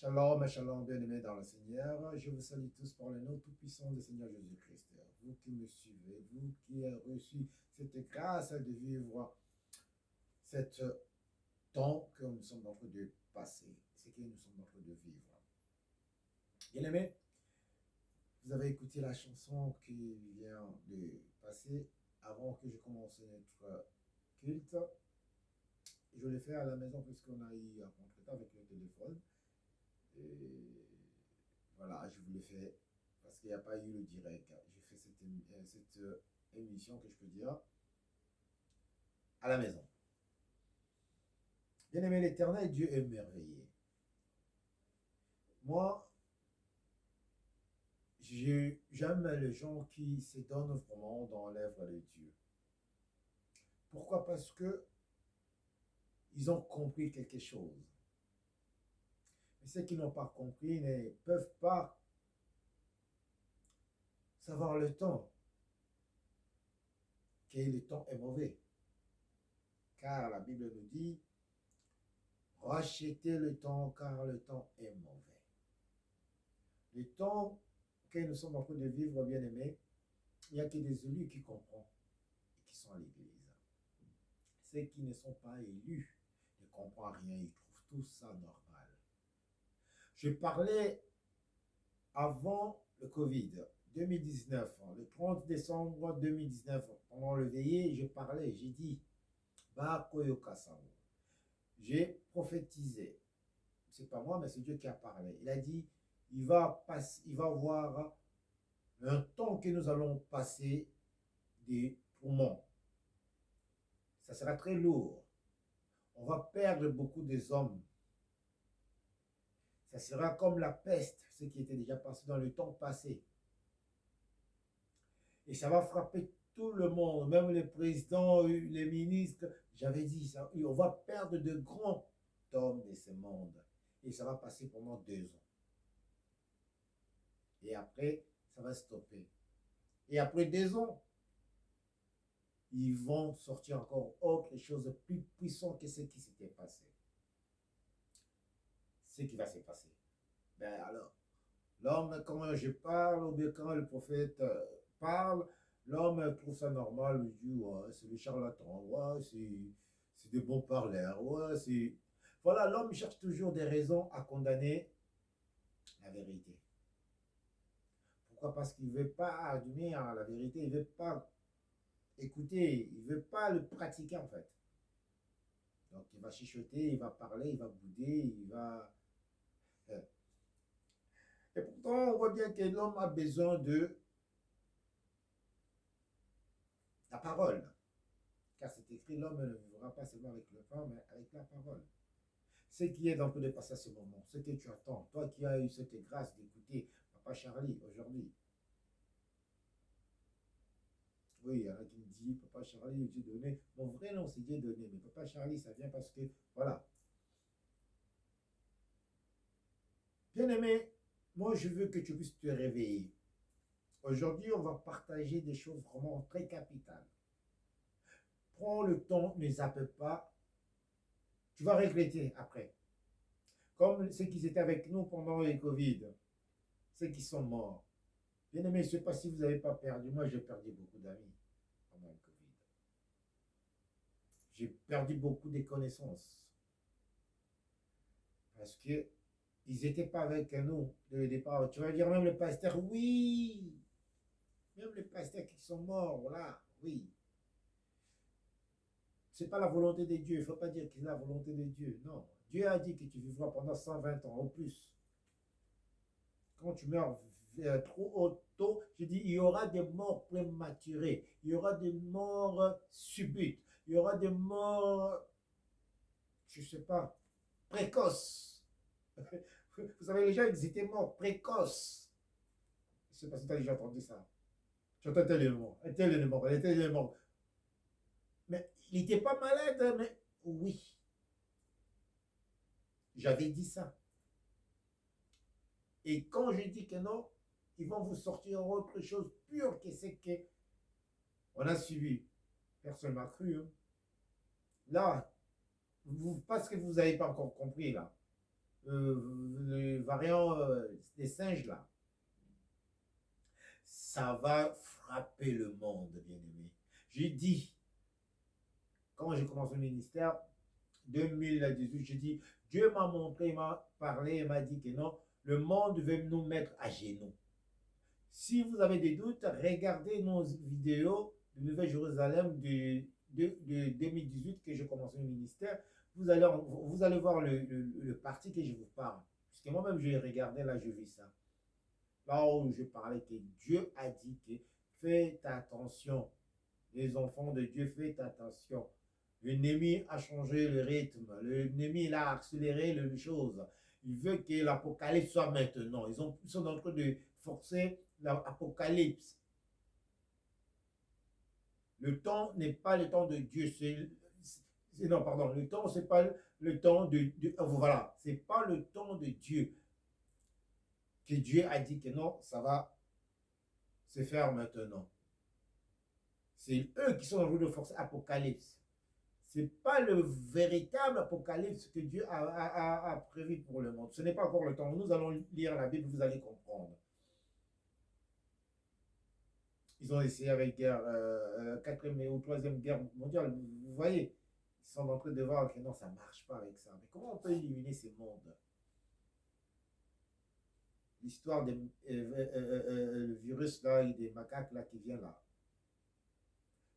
Shalom, shalom, bien-aimés dans le Seigneur. Je vous salue tous par le nom tout-puissant du Seigneur Jésus-Christ. Vous qui me suivez, vous qui avez reçu cette grâce de vivre cet temps que nous sommes en train de passer, ce que nous sommes en train de vivre. Bien-aimés, vous avez écouté la chanson qui vient de passer avant que je commence notre culte. Je l'ai fait à la maison puisqu'on a eu un contretemps avec le téléphone. Et voilà, je vous l'ai fait parce qu'il n'y a pas eu le direct. J'ai fait cette émission que je peux dire à la maison. Bien-aimé l'Éternel, Dieu est merveilleux. Moi, j'aime les gens qui se donnent vraiment dans l'œuvre de Dieu. Pourquoi? Parce que ils ont compris quelque chose. Mais ceux qui n'ont pas compris ne peuvent pas savoir le temps, que le temps est mauvais. Car la Bible nous dit, rachetez le temps car le temps est mauvais. Le temps que nous sommes en train de vivre, bien aimés, il n'y a que des élus qui comprennent et qui sont à l'église. Ceux qui ne sont pas élus ne comprennent rien, ils trouvent tout ça normal. Je parlais avant le Covid, 2019, le 30 décembre 2019, pendant le veillé, je parlais, j'ai dit, j'ai prophétisé. C'est pas moi, mais c'est Dieu qui a parlé. Il a dit, il va voir un temps que nous allons passer des poumons. Ça sera très lourd. On va perdre beaucoup des hommes. Ça sera comme la peste, ce qui était déjà passé dans le temps passé. Et ça va frapper tout le monde, même les présidents, les ministres. J'avais dit ça. On va perdre de grands hommes de ce monde. Et ça va passer pendant 2 ans. Et après, ça va stopper. Et après 2 ans, ils vont sortir encore autre chose plus puissant que ce qui s'était passé. Ce qui va se passer. Ben alors, l'homme, quand je parle, ou bien quand le prophète parle, l'homme trouve ça normal, il dit, ouais, c'est le charlatan, ouais, c'est des bons parleurs, ouais, c'est... Voilà, l'homme cherche toujours des raisons à condamner la vérité. Pourquoi? Parce qu'il ne veut pas admettre la vérité, il ne veut pas écouter, il ne veut pas le pratiquer en fait. Donc il va chuchoter, il va parler, il va bouder, il va... Et pourtant, on voit bien que l'homme a besoin de la parole. Car c'est écrit, l'homme ne vivra pas seulement avec le pain, mais avec la parole. Ce qui est en train de passer à ce moment, ce que tu attends, toi qui as eu cette grâce d'écouter Papa Charlie aujourd'hui. Oui, il y en a qui me disent, Papa Charlie, Dieu donné. Mon vrai nom, c'est Dieu donné, mais Papa Charlie, ça vient parce que, voilà. Bien-aimé, moi, je veux que tu puisses te réveiller. Aujourd'hui, on va partager des choses vraiment très capitales. Prends le temps, ne zappe pas. Tu vas regretter après. Comme ceux qui étaient avec nous pendant le Covid, ceux qui sont morts. Bien aimé, je ne sais pas si vous n'avez pas perdu. Moi, j'ai perdu beaucoup d'amis pendant le Covid. J'ai perdu beaucoup de connaissances. Parce qu'ils n'étaient pas avec nous dès le départ. Tu vas dire même les pasteurs, oui. Même les pasteurs qui sont morts, voilà, oui. Ce n'est pas la volonté de Dieu. Il ne faut pas dire que c'est la volonté de Dieu. Non. Dieu a dit que tu vivras pendant 120 ans, au plus. Quand tu meurs trop tôt, je dis, il y aura des morts prématurées, il y aura des morts subites, il y aura des morts, je ne sais pas, précoces. Vous savez, les gens, ils étaient morts précoces. Je ne sais pas si tu as déjà entendu ça. Tu entends tel est mort, tel est mort, tel est mort. Mais il n'était pas malade, mais oui. J'avais dit ça. Et quand je dis que non, ils vont vous sortir autre chose pure que ce qu'on a suivi. Personne ne m'a cru. Hein. Là, parce que vous n'avez pas encore compris, là. le variant des singes là, ça va frapper le monde, bien-aimé. J'ai dit, quand j'ai commencé le ministère, 2018, j'ai dit, Dieu m'a montré, il m'a parlé, il m'a dit que non, le monde veut nous mettre à genoux. Si vous avez des doutes, regardez nos vidéos de Nouvelle-Jérusalem de 2018 que j'ai commencé le ministère. Vous allez voir le parti que je vous parle. Parce que moi-même, je regardais là, je vis ça. Là où je parlais que Dieu a dit que faites attention, les enfants de Dieu, faites attention. L'ennemi a changé le rythme, l'ennemi il a accéléré les choses. Il veut que l'apocalypse soit maintenant. Ils sont en train de forcer l'apocalypse. Le temps n'est pas le temps de Dieu. Non, pardon, le temps, c'est pas le temps voilà, c'est pas le temps de Dieu. Que Dieu a dit que non, ça va se faire maintenant. C'est eux qui sont en train de forcer l'apocalypse. Ce n'est pas le véritable apocalypse que Dieu a prévu pour le monde. Ce n'est pas encore le temps. Nous allons lire la Bible, vous allez comprendre. Ils ont essayé avec guerre, 4e ou 3e guerre mondiale. Vous voyez, ils sont en train de voir que non, ça ne marche pas avec ça. Mais comment on peut éliminer ces mondes? L'histoire des virus là et des macaques là qui viennent là.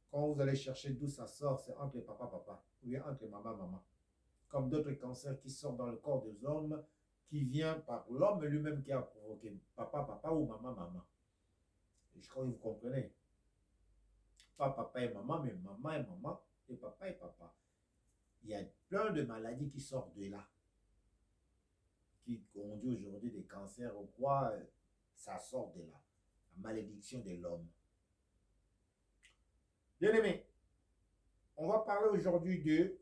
Quand vous allez chercher d'où ça sort, c'est entre les papa ou bien entre les maman. Comme d'autres cancers qui sortent dans le corps des hommes, qui vient par l'homme lui-même qui a provoqué papa ou maman. Et je crois que vous comprenez. Pas papa et maman, mais maman et papa. Il y a plein de maladies qui sortent de là. Qui conduit aujourd'hui des cancers ou quoi, ça sort de là. La malédiction de l'homme. Bien aimé, on va parler aujourd'hui de...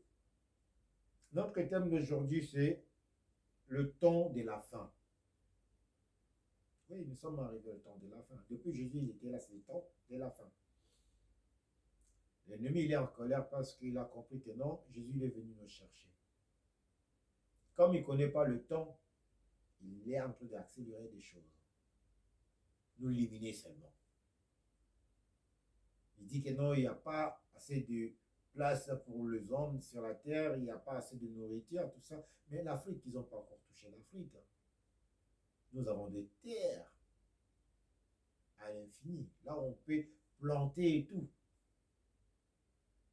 Notre thème d'aujourd'hui, c'est le temps de la fin. Oui, nous sommes arrivés au temps de la fin. Depuis Jésus, il était là, c'est le temps de la fin. L'ennemi, il est en colère parce qu'il a compris que non, Jésus il est venu nous chercher. Comme il ne connaît pas le temps, il est en train d'accélérer des choses. Nous limiter seulement. Il dit que non, il n'y a pas assez de place pour les hommes sur la terre, il n'y a pas assez de nourriture, tout ça. Mais l'Afrique, ils n'ont pas encore touché l'Afrique. Nous avons des terres à l'infini. Là, on peut planter et tout.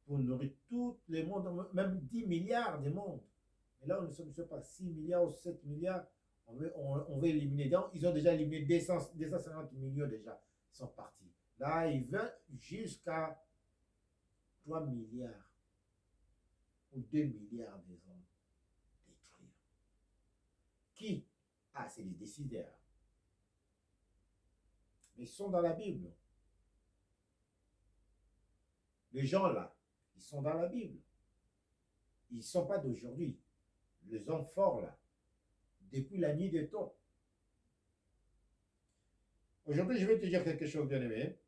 Pour nourrir tout le monde, même 10 milliards de monde. Mais là, nous sommes, je ne sais pas, 6 milliards ou 7 milliards. On veut éliminer. Donc, ils ont déjà éliminé 250 millions déjà. Ils sont partis. Là, ils veulent jusqu'à 3 milliards ou 2 milliards des hommes détruire. Qui? Ah, c'est les décideurs. Mais ils sont dans la Bible. Les gens là, ils sont dans la Bible. Ils ne sont pas d'aujourd'hui. Les hommes forts là, depuis la nuit des temps. Aujourd'hui, je vais te dire quelque chose, bien aimé.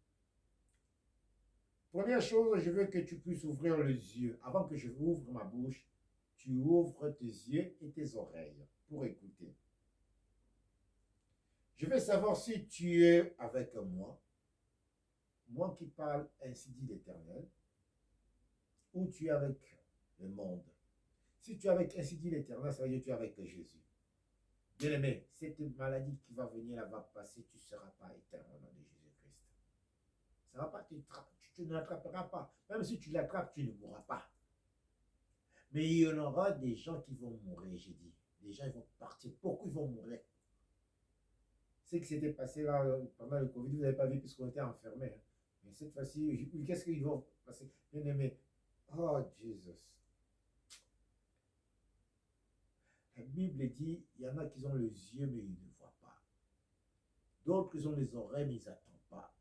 Première chose, je veux que tu puisses ouvrir les yeux. Avant que je ouvre ma bouche, tu ouvres tes yeux et tes oreilles pour écouter. Je veux savoir si tu es avec moi qui parle, ainsi dit l'Éternel, ou tu es avec le monde. Si tu es avec ainsi dit l'Éternel, ça veut dire que tu es avec Jésus. Bien aimé, cette maladie qui va venir, elle va passer, tu ne seras pas éteint au nom de Jésus-Christ. Ça va pas, tu ne l'attraperas pas. Même si tu l'attrapes, tu ne mourras pas. Mais il y en aura des gens qui vont mourir, j'ai dit. Les gens ils vont partir. Pourquoi ils vont mourir? Ce qui s'était passé là pendant le Covid, vous n'avez pas vu puisqu'on était enfermés. Mais cette fois-ci, qu'est-ce qu'ils vont passer? Bien aimé, oh Jésus. La Bible dit, il y en a qui ont les yeux mais ils ne voient pas. D'autres qui ont les oreilles mais ils n'entendent pas.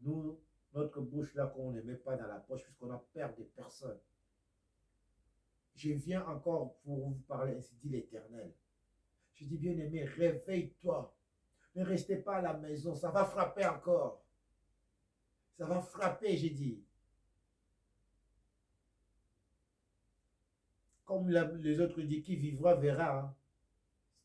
Nous, notre bouche là qu'on ne met pas dans la poche puisqu'on a peur des personnes. Je viens encore pour vous parler, ainsi dit l'Éternel. Je dis, bien aimé, réveille-toi. Ne restez pas à la maison, ça va frapper encore. Ça va frapper, j'ai dit. comme les autres disent, qui vivra verra. Hein.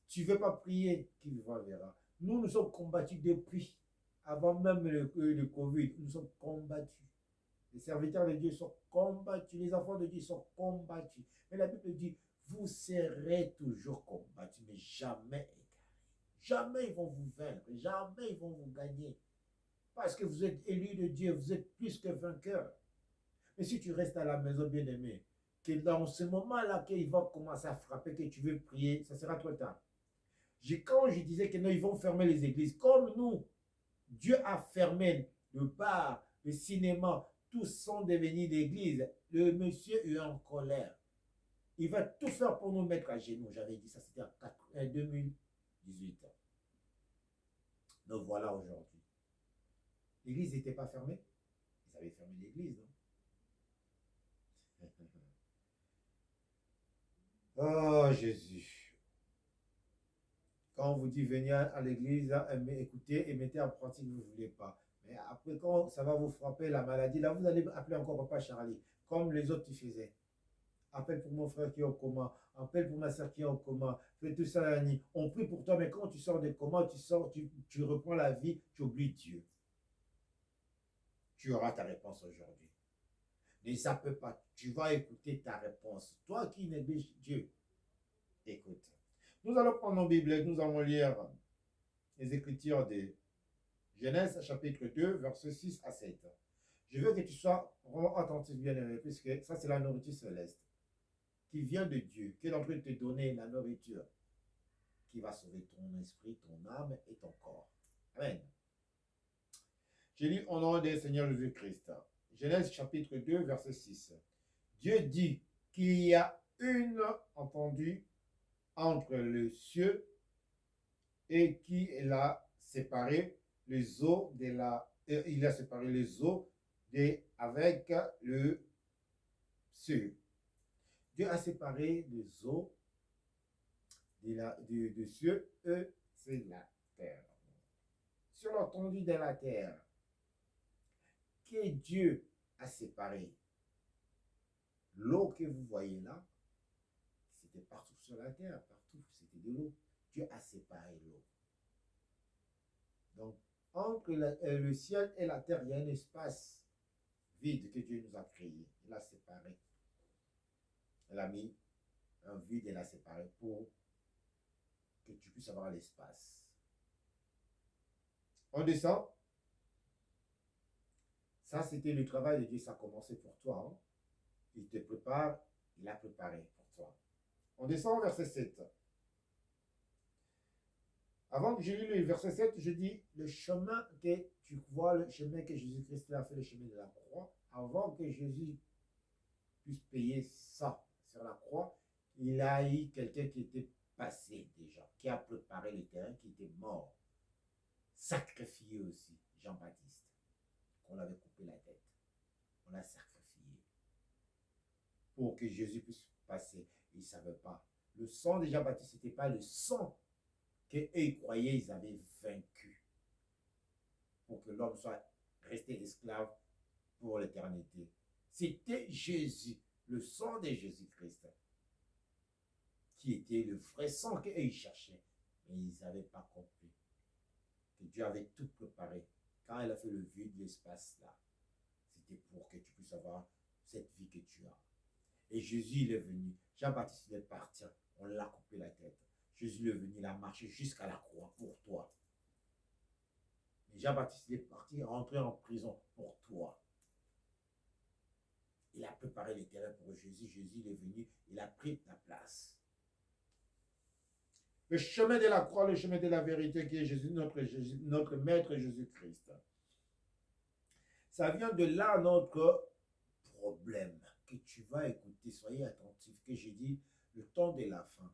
Tu ne veux pas prier, qui vivra verra. Nous, nous sommes combattus depuis, avant même le Covid, nous sommes combattus. Les serviteurs de Dieu sont combattus, les enfants de Dieu sont combattus. Mais la Bible dit, vous serez toujours combattus, mais jamais égarés. Jamais ils vont vous vaincre, jamais ils vont vous gagner. Parce que vous êtes élus de Dieu, vous êtes plus que vainqueurs. Mais si tu restes à la maison, bien-aimé, que dans ce moment-là, qu'il va commencer à frapper, que tu veux prier, ça sera trop tard. Quand je disais que non, ils vont fermer les églises, comme nous, Dieu a fermé le bar, le cinéma, tous sont devenus d'église. Le monsieur est en colère. Il va tout faire pour nous mettre à genoux. J'avais dit ça, c'était en 2018. Donc voilà aujourd'hui. L'église n'était pas fermée. Ils avaient fermé l'église, non? Oh Jésus. Quand on vous dit venez à l'église, écoutez et mettez en pratique, vous ne voulez pas. Mais après, quand ça va vous frapper la maladie, là, vous allez appeler encore Papa Charlie, comme les autres qui faisaient. Appelle pour mon frère qui est au coma, appelle pour ma soeur qui est au coma, fais tout ça, Annie. On prie pour toi, mais quand tu sors de coma, tu reprends la vie, tu oublies Dieu. Tu auras ta réponse aujourd'hui. Ne zappe pas, tu vas écouter ta réponse. Toi qui négliges Dieu, écoute. Nous allons prendre nos Bibles, nous allons lire les Écritures de Genèse, chapitre 2, versets 6 à 7. Je veux que tu sois vraiment attentif, bien-aimé, puisque ça, c'est la nourriture céleste qui vient de Dieu, qui est en train de te donner la nourriture qui va sauver ton esprit, ton âme et ton corps. Amen. Je lis au nom du Seigneur Jésus-Christ. Genèse, chapitre 2, verset 6. Dieu dit qu'il y a une entendue entre les cieux et qu'il a séparé les eaux de la il a séparé les eaux avec le ciel. Dieu a séparé les eaux du ciel et c'est la terre. Sur l'entendue de la terre que Dieu a séparé, l'eau que vous voyez là, c'était partout sur la terre, partout, c'était de l'eau. Dieu a séparé l'eau. Donc, entre le ciel et la terre, il y a un espace vide que Dieu nous a créé. Il a séparé. Il a mis un vide et l'a séparé pour que tu puisses avoir l'espace. On descend. Ça, c'était le travail de Dieu. Ça a commencé pour toi. Hein? Il te prépare. Il a préparé pour toi. On descend au verset 7. Avant que je lis le verset 7, je dis le chemin que tu vois, le chemin que Jésus-Christ a fait, le chemin de la croix. Avant que Jésus puisse payer ça sur la croix, il a eu quelqu'un qui était passé déjà, qui a préparé le terrain, qui était mort, sacrifié aussi, Jean-Baptiste, qu'on avait coupé la tête. On l'a sacrifié pour que Jésus puisse passer. Il ne savait pas. Le sang de Jean-Baptiste, ce n'était pas le sang qu'eux ils croyaient ils avaient vaincu pour que l'homme soit resté esclave pour l'éternité. C'était Jésus, le sang de Jésus-Christ, qui était le vrai sang qu'eux ils cherchaient. Mais ils n'avaient pas compris que Dieu avait tout préparé. Quand il a fait le vide, l'espace là, c'était pour que tu puisses avoir cette vie que tu as. Et Jésus, il est venu. Jean-Baptiste, il est parti. On l'a coupé la tête. Jésus est venu, il a marché jusqu'à la croix pour toi. Mais Jean-Baptiste, il est parti, rentré en prison pour toi. Il a préparé le terrain pour Jésus. Jésus, il est venu, il a pris ta place. Le chemin de la croix, le chemin de la vérité qui est Jésus, notre Maître Jésus-Christ. Ça vient de là notre problème que tu vas écouter. Soyez attentifs, que j'ai dit le temps de la fin.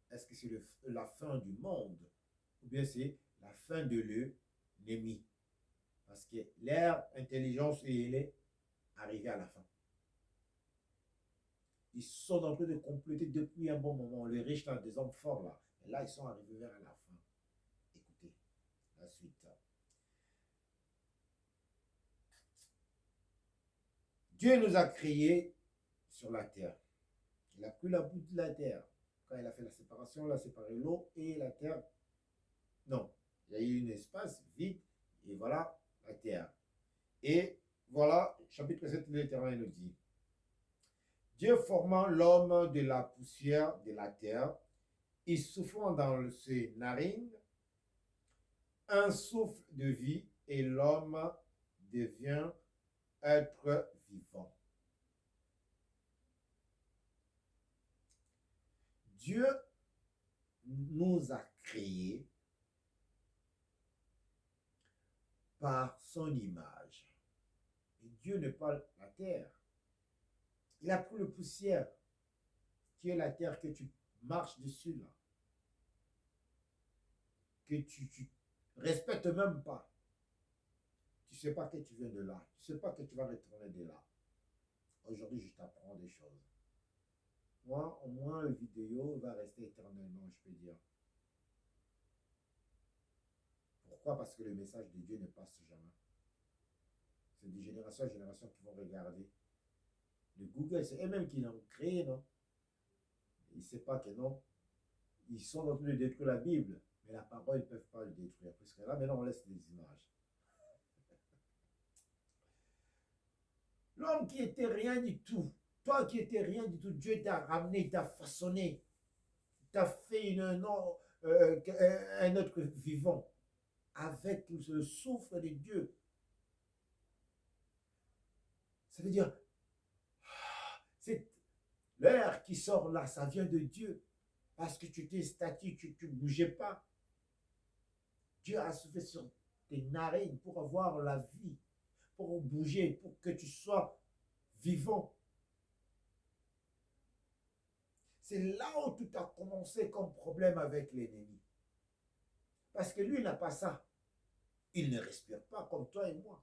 Est-ce que c'est la fin du monde ou bien c'est la fin de l'ennemi? Parce que l'ère intelligence, elle est arrivée à la fin. Ils sont en train de compléter depuis un bon moment. Les riches, là, des hommes forts, là. Et là, ils sont arrivés vers la fin. Écoutez, la suite. Dieu nous a créés sur la terre. Il a pris la boue de la terre. Quand il a fait la séparation, il a séparé l'eau et la terre. Non, il y a eu un espace vide et voilà la terre. Et voilà, chapitre 7 de l'Éternel nous dit, Dieu formant l'homme de la poussière de la terre, et soufflant dans ses narines un souffle de vie, et l'homme devient être vivant. Dieu nous a créés par son image. Et Dieu n'est pas la terre. Il a pris le poussière, qui est la terre que tu marches dessus là, que tu respectes même pas. Tu ne sais pas que tu viens de là. Tu ne sais pas que tu vas retourner de là. Aujourd'hui, je t'apprends des choses. Moi, au moins, la vidéo va rester éternellement, je peux dire. Pourquoi? Parce que le message de Dieu ne passe jamais. C'est de génération en génération qui vont regarder. Le Google, c'est eux-mêmes qui l'ont créé, non? Ils ne savent pas que non. Ils sont en train de détruire la Bible, mais la parole, ils ne peuvent pas le détruire. Parce que là, maintenant, on laisse des images. L'homme qui était rien du tout, toi qui étais rien du tout, Dieu t'a ramené, t'a façonné, t'a fait un autre vivant avec le souffle de Dieu. Ça veut dire, c'est l'air qui sort là, ça vient de Dieu. Parce que tu t'es statu, tu ne bougeais pas. Dieu a soufflé sur tes narines pour avoir la vie, pour bouger, pour que tu sois vivant. C'est là où tout a commencé comme problème avec l'ennemi. Parce que lui, il n'a pas ça. Il ne respire pas comme toi et moi.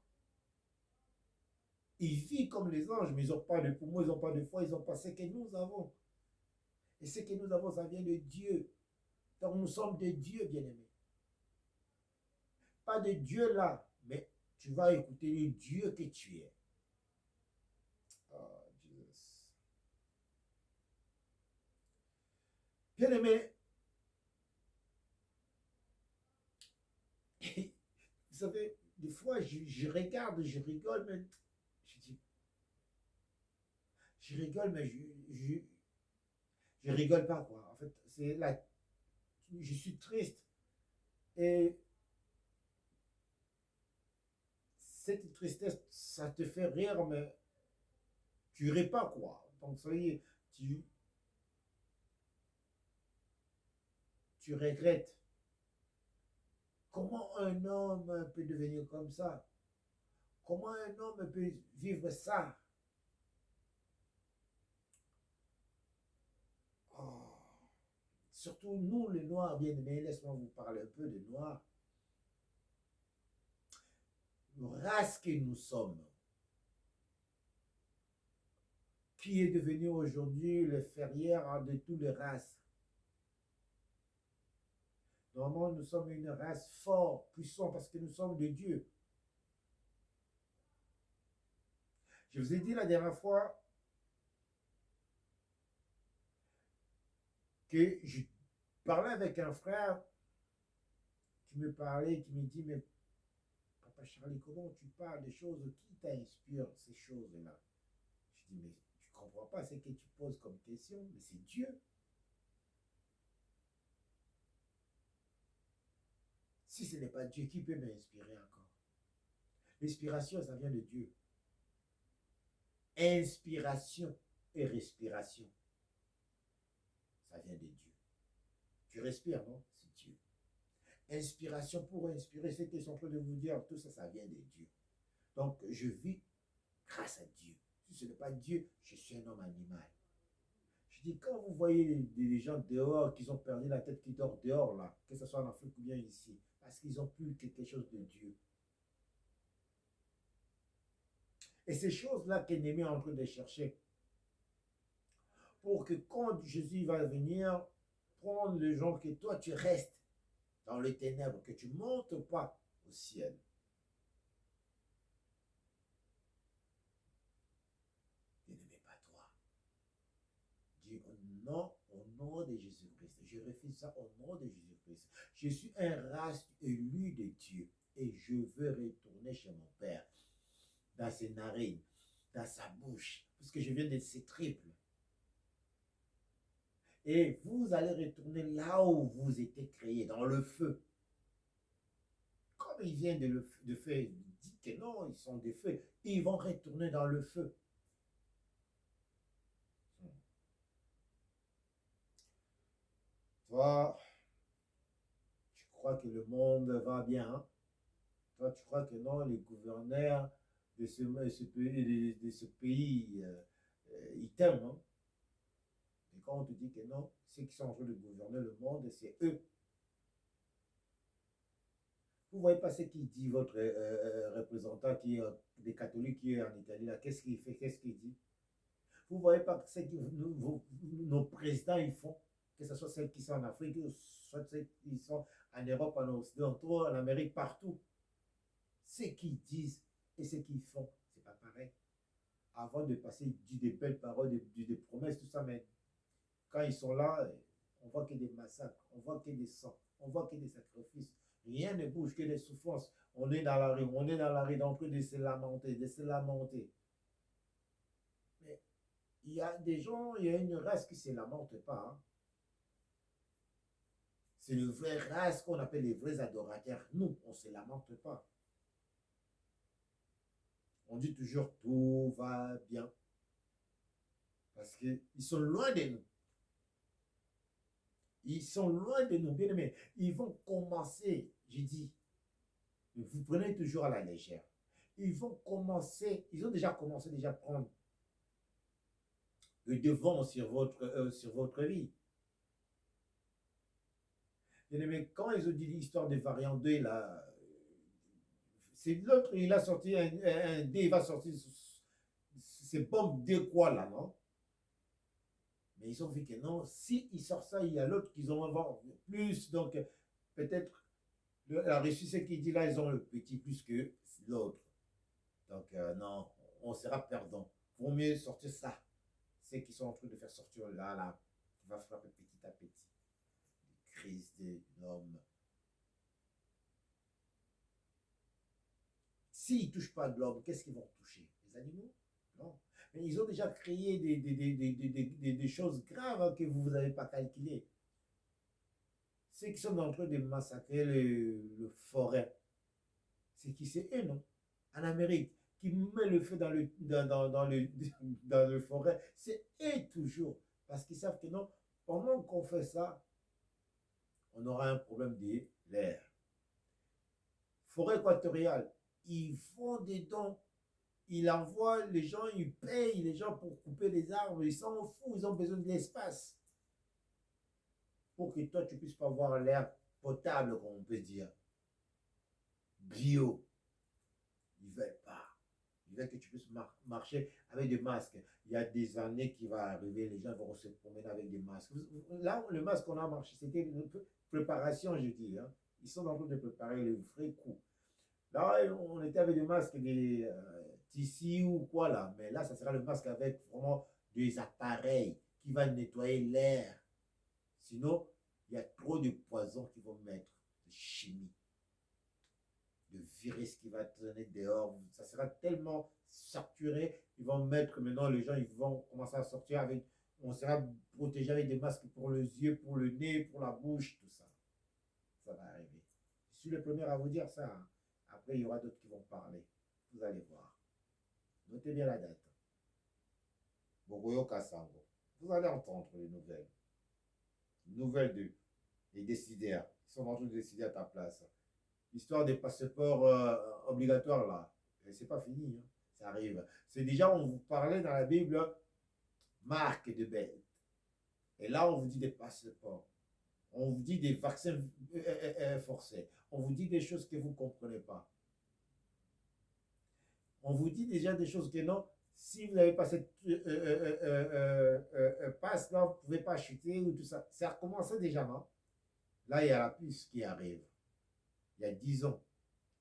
Il vit comme les anges, mais ils n'ont pas de poumons, ils n'ont pas de foie, ils n'ont pas ce que nous avons. Et ce que nous avons, ça vient de Dieu. Donc nous sommes de Dieu, bien-aimés. Pas de Dieu là, mais tu vas écouter le Dieu que tu es. Oh, Jesus. Bien-aimés, vous savez, des fois, je regarde, je rigole, mais je dis, je rigole, mais je rigole pas, quoi. En fait, c'est là, je suis triste. Et cette tristesse, ça te fait rire, mais tu ris pas, quoi. Donc, ça y est, tu regrettes. Comment un homme peut devenir comme ça? Comment un homme peut vivre ça? Oh. Surtout nous, les Noirs, bien aimés, laisse-moi vous parler un peu de Noirs. Race que nous sommes, qui est devenu aujourd'hui le ferrière de toutes les races. Normalement, nous sommes une race forte, puissante, parce que nous sommes de Dieu. Je vous ai dit la dernière fois que je parlais avec un frère qui me parlait, qui me dit, mais Papa Charlie, comment tu parles des choses, qui t'inspire ces choses-là? Je dis, mais tu ne comprends pas ce que tu poses comme question, mais c'est Dieu. Si ce n'est pas Dieu, qui peut m'inspirer encore? L'inspiration, ça vient de Dieu. Inspiration et respiration, ça vient de Dieu. Tu respires, non? C'est Dieu. Inspiration pour inspirer, c'est ce qu'ils sont en train de vous dire, tout ça, ça vient de Dieu. Donc, je vis grâce à Dieu. Si ce n'est pas Dieu, je suis un homme animal. Je dis, quand vous voyez des gens dehors qui ont perdu la tête, qui dorment dehors, là, que ce soit en Afrique ou bien ici, parce qu'ils ont plus quelque chose de Dieu. Et ces choses-là qu'Ennemi est en train de chercher, pour que quand Jésus va venir, prendre les gens que toi, tu restes dans les ténèbres, que tu ne montes pas au ciel. dis non au nom de Jésus-Christ. Je refuse ça au nom de Jésus-Christ. Je suis un race élu de Dieu et je veux retourner chez mon Père, dans ses narines, dans sa bouche, parce que je viens de ses triples. Et vous allez retourner là où vous étiez créés, dans le feu. Comme ils viennent de faire, ils disent que non, ils sont des feux. Ils vont retourner dans le feu. Toi, tu crois que le monde va bien, hein? Toi, tu crois que non, les gouverneurs de ce pays, ils t'aiment, hein? Et quand on te dit que non, ceux qui sont en train de gouverner le monde, c'est eux. Vous ne voyez pas ce qu'il dit, votre représentant qui est des catholiques qui est en Italie, là, qu'est-ce qu'il fait, qu'est-ce qu'il dit? Vous ne voyez pas ce que nos présidents ils font, que ce soit celles qui sont en Afrique, ou soit celles qui sont en Europe, en Occident, en Amérique, partout. Ce qu'ils disent et ce qu'ils font, c'est pas pareil. Avant de passer, ils disent des belles paroles, des promesses, tout ça, mais quand ils sont là, on voit que des massacres, on voit que des sangs, on voit que des sacrifices. Rien ne bouge, que des souffrances. On est dans la rue, on est dans la rue, donc de se lamenter, de se lamenter. Mais il y a des gens, il y a une race qui ne se lamente pas, hein. C'est une vraie race qu'on appelle les vrais adorateurs. Nous, on ne se lamente pas. On dit toujours tout va bien. Parce qu'ils sont loin de nous. Ils sont loin de nous, bien aimés. Ils vont commencer, j'ai dit, vous prenez toujours à la légère. Ils vont commencer, ils ont déjà commencé à prendre le devant sur votre vie. Bien aimé, quand ils ont dit l'histoire des variants 2, là, c'est l'autre, il a sorti un dé, il va sortir, c'est bombe de quoi là, non? Mais ils ont vu que non, si il sort ça, il y a l'autre qui ont avoir plus. Donc, peut-être, la Russie, ce qu'il dit là, ils ont le petit plus que l'autre. Donc, non, on sera perdant. Vaut mieux sortir ça. Ceux qui sont en train de faire sortir là, qui va frapper petit à petit. Crise de l'homme. S'ils ne touchent pas de l'homme, qu'est-ce qu'ils vont toucher? Les animaux? Non. Mais ils ont déjà créé des choses graves, hein, que vous n'avez pas calculées. Ceux qui sont en train de massacrer le forêt, c'est qui? C'est eux, non? En Amérique, qui met le feu dans le forêt, c'est eux toujours. Parce qu'ils savent que non, pendant qu'on fait ça, on aura un problème de l'air. Forêt équatoriale, ils font des dons, ils envoient les gens, ils payent les gens pour couper les arbres, ils s'en foutent, ils ont besoin de l'espace. Pour que toi, tu puisses pas avoir l'air potable, comme on peut dire. Bio. Ils veulent pas. Ils veulent que tu puisses marcher avec des masques. Il y a des années qui vont arriver, les gens vont se promener avec des masques. Là, le masque qu'on a marché, c'était une préparation, je dis, hein. Ils sont en train de préparer le vrai coup. Là, on était avec des masques, des tissus ou quoi là. Mais là, ça sera le masque avec vraiment des appareils qui va nettoyer l'air. Sinon, il y a trop de poisons qui vont mettre, de chimie, de virus qui va traîner dehors. Ça sera tellement saturé, ils vont mettre maintenant, les gens, ils vont commencer à sortir avec, on sera protégé avec des masques pour les yeux, pour le nez, pour la bouche, tout ça. Ça va arriver. Je suis le premier à vous dire ça, hein. Après, il y aura d'autres qui vont parler. Vous allez voir. Notez bien la date. Bogoyo Kassango. Vous allez entendre les nouvelles. Nouvelles des décideurs. Ils sont en train de décider à ta place. L'histoire des passeports obligatoires, là, c'est pas fini, hein. Ça arrive. C'est déjà, on vous parlait dans la Bible, marque de bête. Et là, on vous dit des passeports. On vous dit des vaccins forcés. On vous dit des choses que vous ne comprenez pas. On vous dit déjà des choses que non, si vous n'avez pas cette passe là, vous ne pouvez pas chuter ou tout ça. Ça a commencé déjà, non? Là, il y a la puce qui arrive. Il y a 10 ans,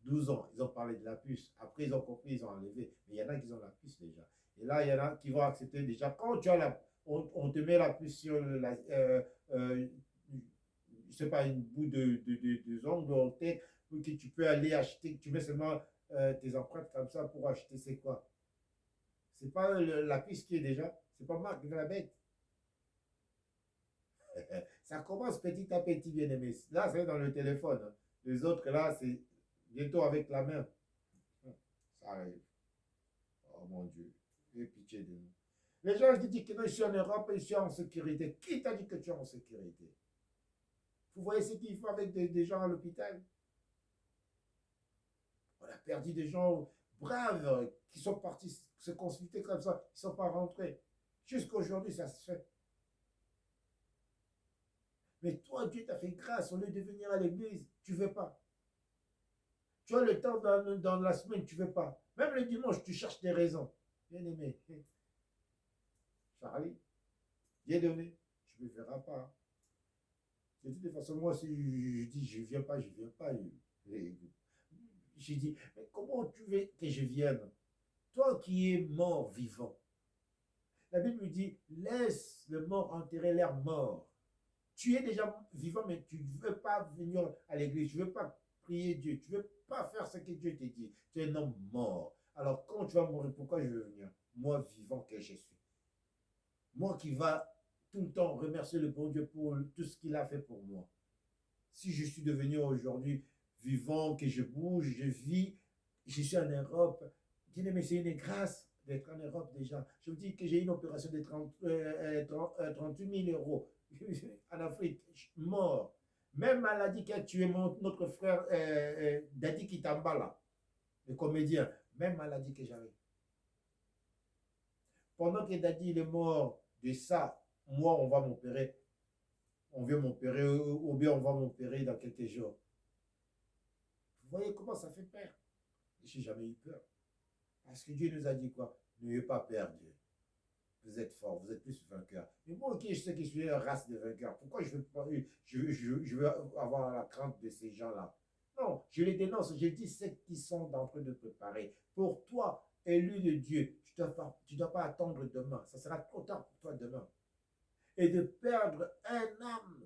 12 ans, ils ont parlé de la puce. Après, ils ont compris, ils ont enlevé. Mais il y en a qui ont la puce déjà. Et là, il y en a qui vont accepter déjà. Quand tu as on te met la puce sur je sais pas, une bout de ongle en tête pour que tu peux aller acheter, tu mets seulement tes empreintes comme ça pour acheter, c'est quoi? C'est pas la puce qui est déjà, c'est pas Marc de la bête. Ça commence petit à petit, bien aimé. Là, c'est dans le téléphone, hein. Les autres, là, c'est bientôt avec la main. Ça arrive. Oh mon Dieu. Aie pitié de nous. Les gens qui disent que non, je suis en Europe et je suis en sécurité. Qui t'a dit que tu es en sécurité? Vous voyez ce qu'ils font avec des gens à l'hôpital? On a perdu des gens braves qui sont partis se consulter comme ça. Ils ne sont pas rentrés. Jusqu'aujourd'hui, ça se fait. Mais toi, Dieu t'a fait grâce. Au lieu de venir à l'église, tu ne veux pas. Tu as le temps dans la semaine, tu ne veux pas. Même le dimanche, tu cherches des raisons. Bien aimé. Charlie, Dieu donné, tu ne me verras pas. De toute façon, moi, si je dis je ne viens pas, je ne viens pas. J'ai dit, mais comment tu veux que je vienne? Toi qui es mort vivant. La Bible me dit, laisse le mort enterrer l'air mort. Tu es déjà vivant, mais tu ne veux pas venir à l'église, tu ne veux pas prier Dieu, tu ne veux pas faire ce que Dieu te dit. Tu es un homme mort. Alors quand tu vas mourir, pourquoi je veux venir? Moi vivant que je suis. Moi qui va tout le temps remercier le bon Dieu pour tout ce qu'il a fait pour moi. Si je suis devenu aujourd'hui vivant, que je bouge, je vis, je suis en Europe, mais c'est une grâce d'être en Europe déjà. Je vous dis que j'ai une opération de 38 000 euros en Afrique, mort. Même maladie qui a tué notre frère Dadi Kitambala, le comédien, même maladie que j'avais. Pendant que Dadi il est mort de ça, moi on va m'opérer. On vient m'opérer ou bien on va m'opérer dans quelques jours. Vous voyez comment ça fait peur? Je n'ai jamais eu peur. Parce que Dieu nous a dit quoi? N'ayez pas peur, Dieu. Vous êtes fort, vous êtes plus vainqueurs. Mais moi, ok, je sais que je suis une race de vainqueurs. Pourquoi je veux avoir la crainte de ces gens-là? Non, je les dénonce. Je dis ce qu'ils sont en train de préparer. Pour toi, élu de Dieu, tu ne dois pas attendre demain. Ça sera trop tard pour toi demain. Et de perdre un âme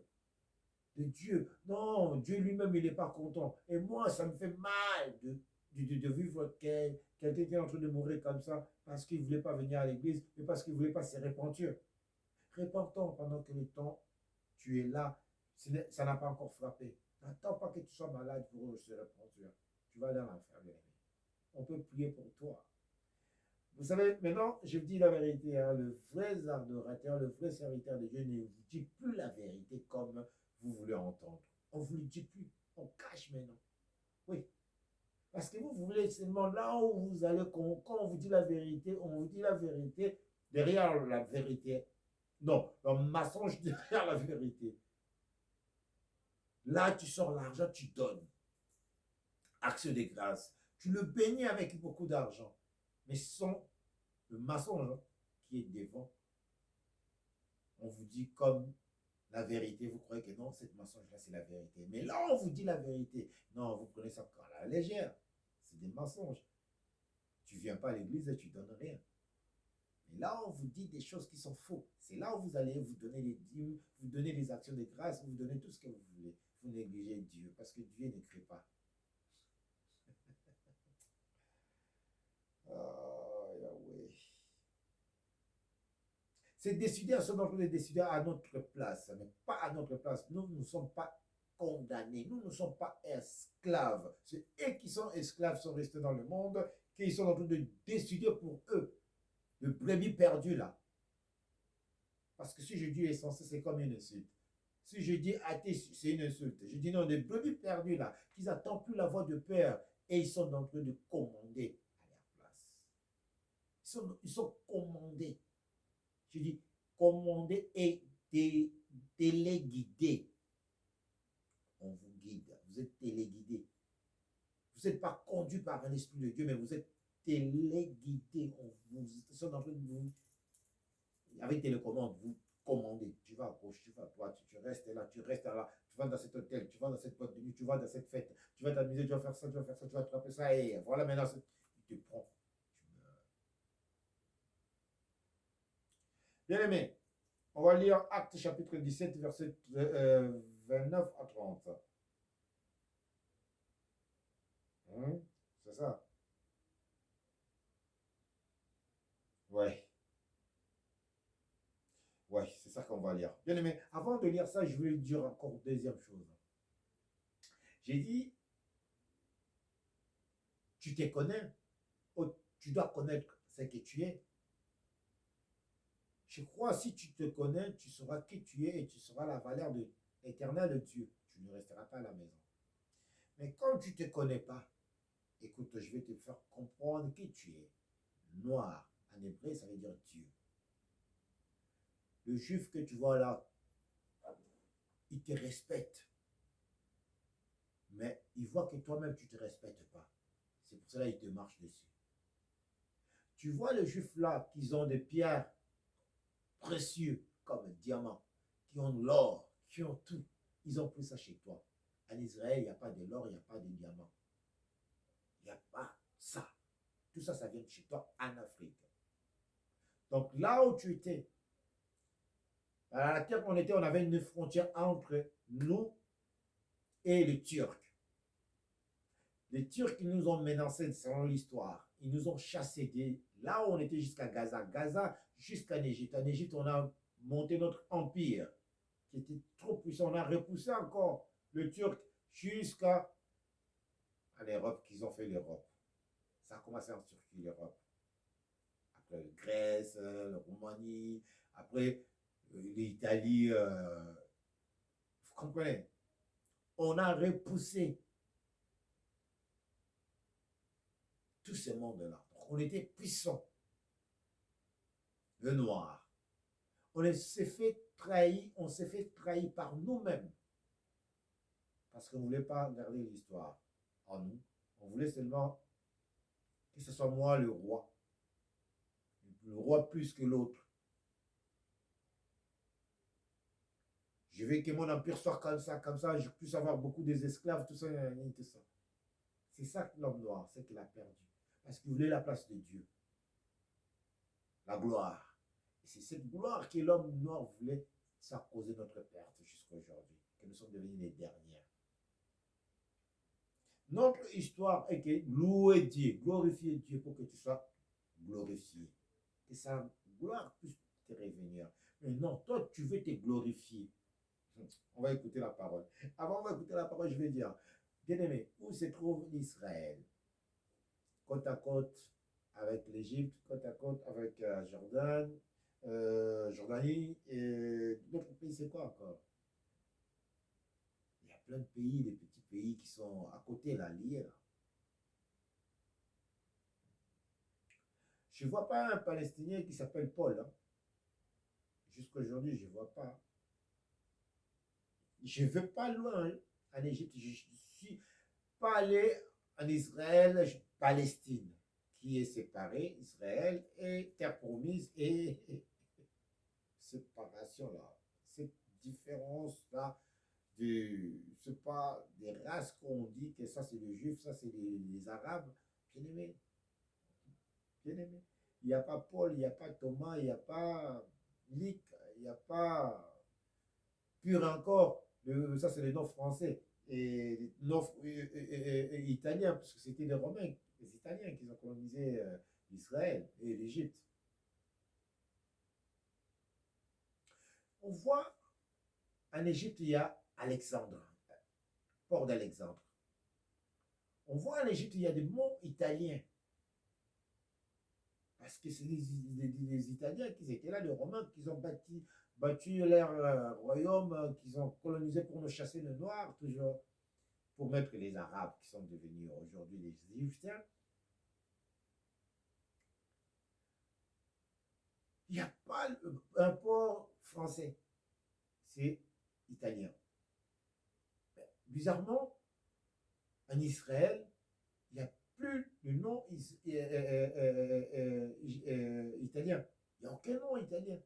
de Dieu. Non, Dieu lui-même, il n'est pas content. Et moi, ça me fait mal de vivre quelqu'un qui est en train de mourir comme ça parce qu'il ne voulait pas venir à l'église, mais parce qu'il ne voulait pas se repentir. Repentons pendant que le temps, tu es là. Ça n'a pas encore frappé. N'attends pas que tu sois malade pour se repentir. Tu vas aller en enfer, bien aimé. On peut prier pour toi. Vous savez, maintenant, je vous dis la vérité, hein, le vrai adorateur, le vrai serviteur de Dieu ne vous dit plus la vérité comme vous voulez entendre. On ne vous le dit plus. On cache maintenant. Oui. Parce que vous voulez seulement là où vous allez, quand on vous dit la vérité, on vous dit la vérité derrière la vérité. Non, un mensonge derrière la vérité. Là, tu sors l'argent, tu donnes. Action de grâce. Tu le bénis avec beaucoup d'argent. Mais sans le mensonge qui est devant, on vous dit comme la vérité, vous croyez que non, cette mensonge-là, c'est la vérité. Mais là, on vous dit la vérité. Non, vous prenez ça à la légère. C'est des mensonges. Tu ne viens pas à l'église et tu ne donnes rien. Mais là, on vous dit des choses qui sont fausses. C'est là où vous allez vous donner les dîmes, vous donner les actions de grâce, vous donnez tout ce que vous voulez. Vous négligez Dieu parce que Dieu n'écrit pas. Oh, Yahweh. Ces décideurs sont donc les décideurs à notre place, mais pas à notre place. Nous ne sommes pas condamnés, nous ne sommes pas esclaves. C'est eux qui sont esclaves, sont restés dans le monde, qui sont en train de décider pour eux. Le brebis perdu là. Parce que si je dis essentiel, c'est comme une insulte. Si je dis athée, c'est une insulte. Je dis non, les brebis perdus là, qui n'attendent plus la voix de Père et ils sont en train de commander à leur place. Ils sont commandés. Je dis commander et téléguider. On vous guide. Vous êtes téléguidé. Vous n'êtes pas conduit par un esprit de Dieu, mais vous êtes téléguidé. Vous sommes en train de vous. Avec télécommande, vous commandez. Tu vas à gauche, tu vas à droite, tu restes là, tu restes là, tu vas dans cet hôtel, tu vas dans cette boîte de nuit, tu vas dans cette fête, tu vas t'amuser, tu vas faire ça, tu vas faire ça, tu vas attraper ça, et voilà maintenant, il te prend. Bien aimé, On va lire Actes chapitre 17, verset 29 à 30. C'est ça. Ouais, ouais, c'est ça qu'on va lire. Bien aimé, avant de lire ça, je veux dire encore deuxième chose. J'ai dit, tu te connais, oh, tu dois connaître ce que tu es. Je crois, si tu te connais, tu sauras qui tu es et tu sauras la valeur éternelle de Dieu. Tu ne resteras pas à la maison. Mais quand tu ne te connais pas, écoute, je vais te faire comprendre qui tu es. Noir, en hébreu, ça veut dire Dieu. Le juif que tu vois là, il te respecte. Mais il voit que toi-même, tu ne te respectes pas. C'est pour cela qu'il te marche dessus. Tu vois les juifs là, qui ont des pierres précieuses comme diamants, qui ont l'or, qui ont tout. Ils ont pris ça chez toi. En Israël, il n'y a pas de l'or, il n'y a pas de diamants. Il n'y a pas ça. Tout ça, ça vient de chez toi en Afrique. Donc là où tu étais, à la terre où on était, on avait une frontière entre nous et les Turcs. Les Turcs, ils nous ont menacés selon l'histoire. Ils nous ont chassés de là où on était jusqu'à Gaza. Gaza jusqu'en Égypte. En Égypte, on a monté notre empire qui était trop puissant. On a repoussé encore le Turc jusqu'à l'Europe, qu'ils ont fait l'Europe. Ça a commencé en Turquie, l'Europe. Après Grèce, la Roumanie, après l'Italie. Vous comprenez? On a repoussé tous ces mondes-là. On était puissants. Le noir. S'est fait trahir, on s'est fait trahir par nous-mêmes. Parce qu'on ne voulait pas garder l'histoire en nous. On voulait seulement que ce soit moi le roi. Le roi plus que l'autre. Je veux que mon empire soit comme ça, je puisse avoir beaucoup d'esclaves, tout ça, tout ça. C'est ça que l'homme noir, c'est qu'il a perdu. Parce qu'il voulait la place de Dieu. La gloire. Et c'est cette gloire que l'homme noir voulait, ça a causé notre perte jusqu'à aujourd'hui. Que nous sommes devenus les derniers. Notre histoire est que louer Dieu, glorifier Dieu pour que tu sois glorifié. Que sa gloire puisse te revenir. Mais non, toi, tu veux te glorifier. On va écouter la parole. Avant, on va écouter la parole, je vais dire, bien aimé, où se trouve Israël? Côte à côte avec l'Égypte, côte à côte avec Jordan, Jordanie, et d'autres pays, c'est quoi encore? Il y a plein de pays, des petits pays qui sont à côté, là, liés, là. Je ne vois pas un Palestinien qui s'appelle Paul. Hein. Jusqu'à aujourd'hui, je ne vois pas. Je ne vais pas loin hein, en Égypte. Je ne suis pas allé en Israël, Palestine, qui est séparée, Israël et terre promise et séparation-là. Cette différence-là, c'est pas des races qu'on dit que ça c'est les juifs, ça c'est les arabes. Bien aimé, bien aimé. Il n'y a pas Paul, il n'y a pas Thomas, il n'y a pas Lick, il n'y a pas pur encore. Ça, c'est les noms français et les noms italiens, parce que c'était les Romains, les Italiens qui ont colonisé Israël et l'Égypte. On voit en Égypte, il y a Alexandre, port d'Alexandre. On voit en Égypte, il y a des mots italiens. Parce que c'est les Italiens qui étaient là, les Romains, qui ont battu leur royaume, qui ont colonisé pour nous chasser le noir, toujours, pour mettre les Arabes qui sont devenus aujourd'hui les Égyptiens. Il n'y a pas un port français, c'est italien. Bizarrement, en Israël, il n'y a plus de nom italien. Il n'y a aucun nom italien.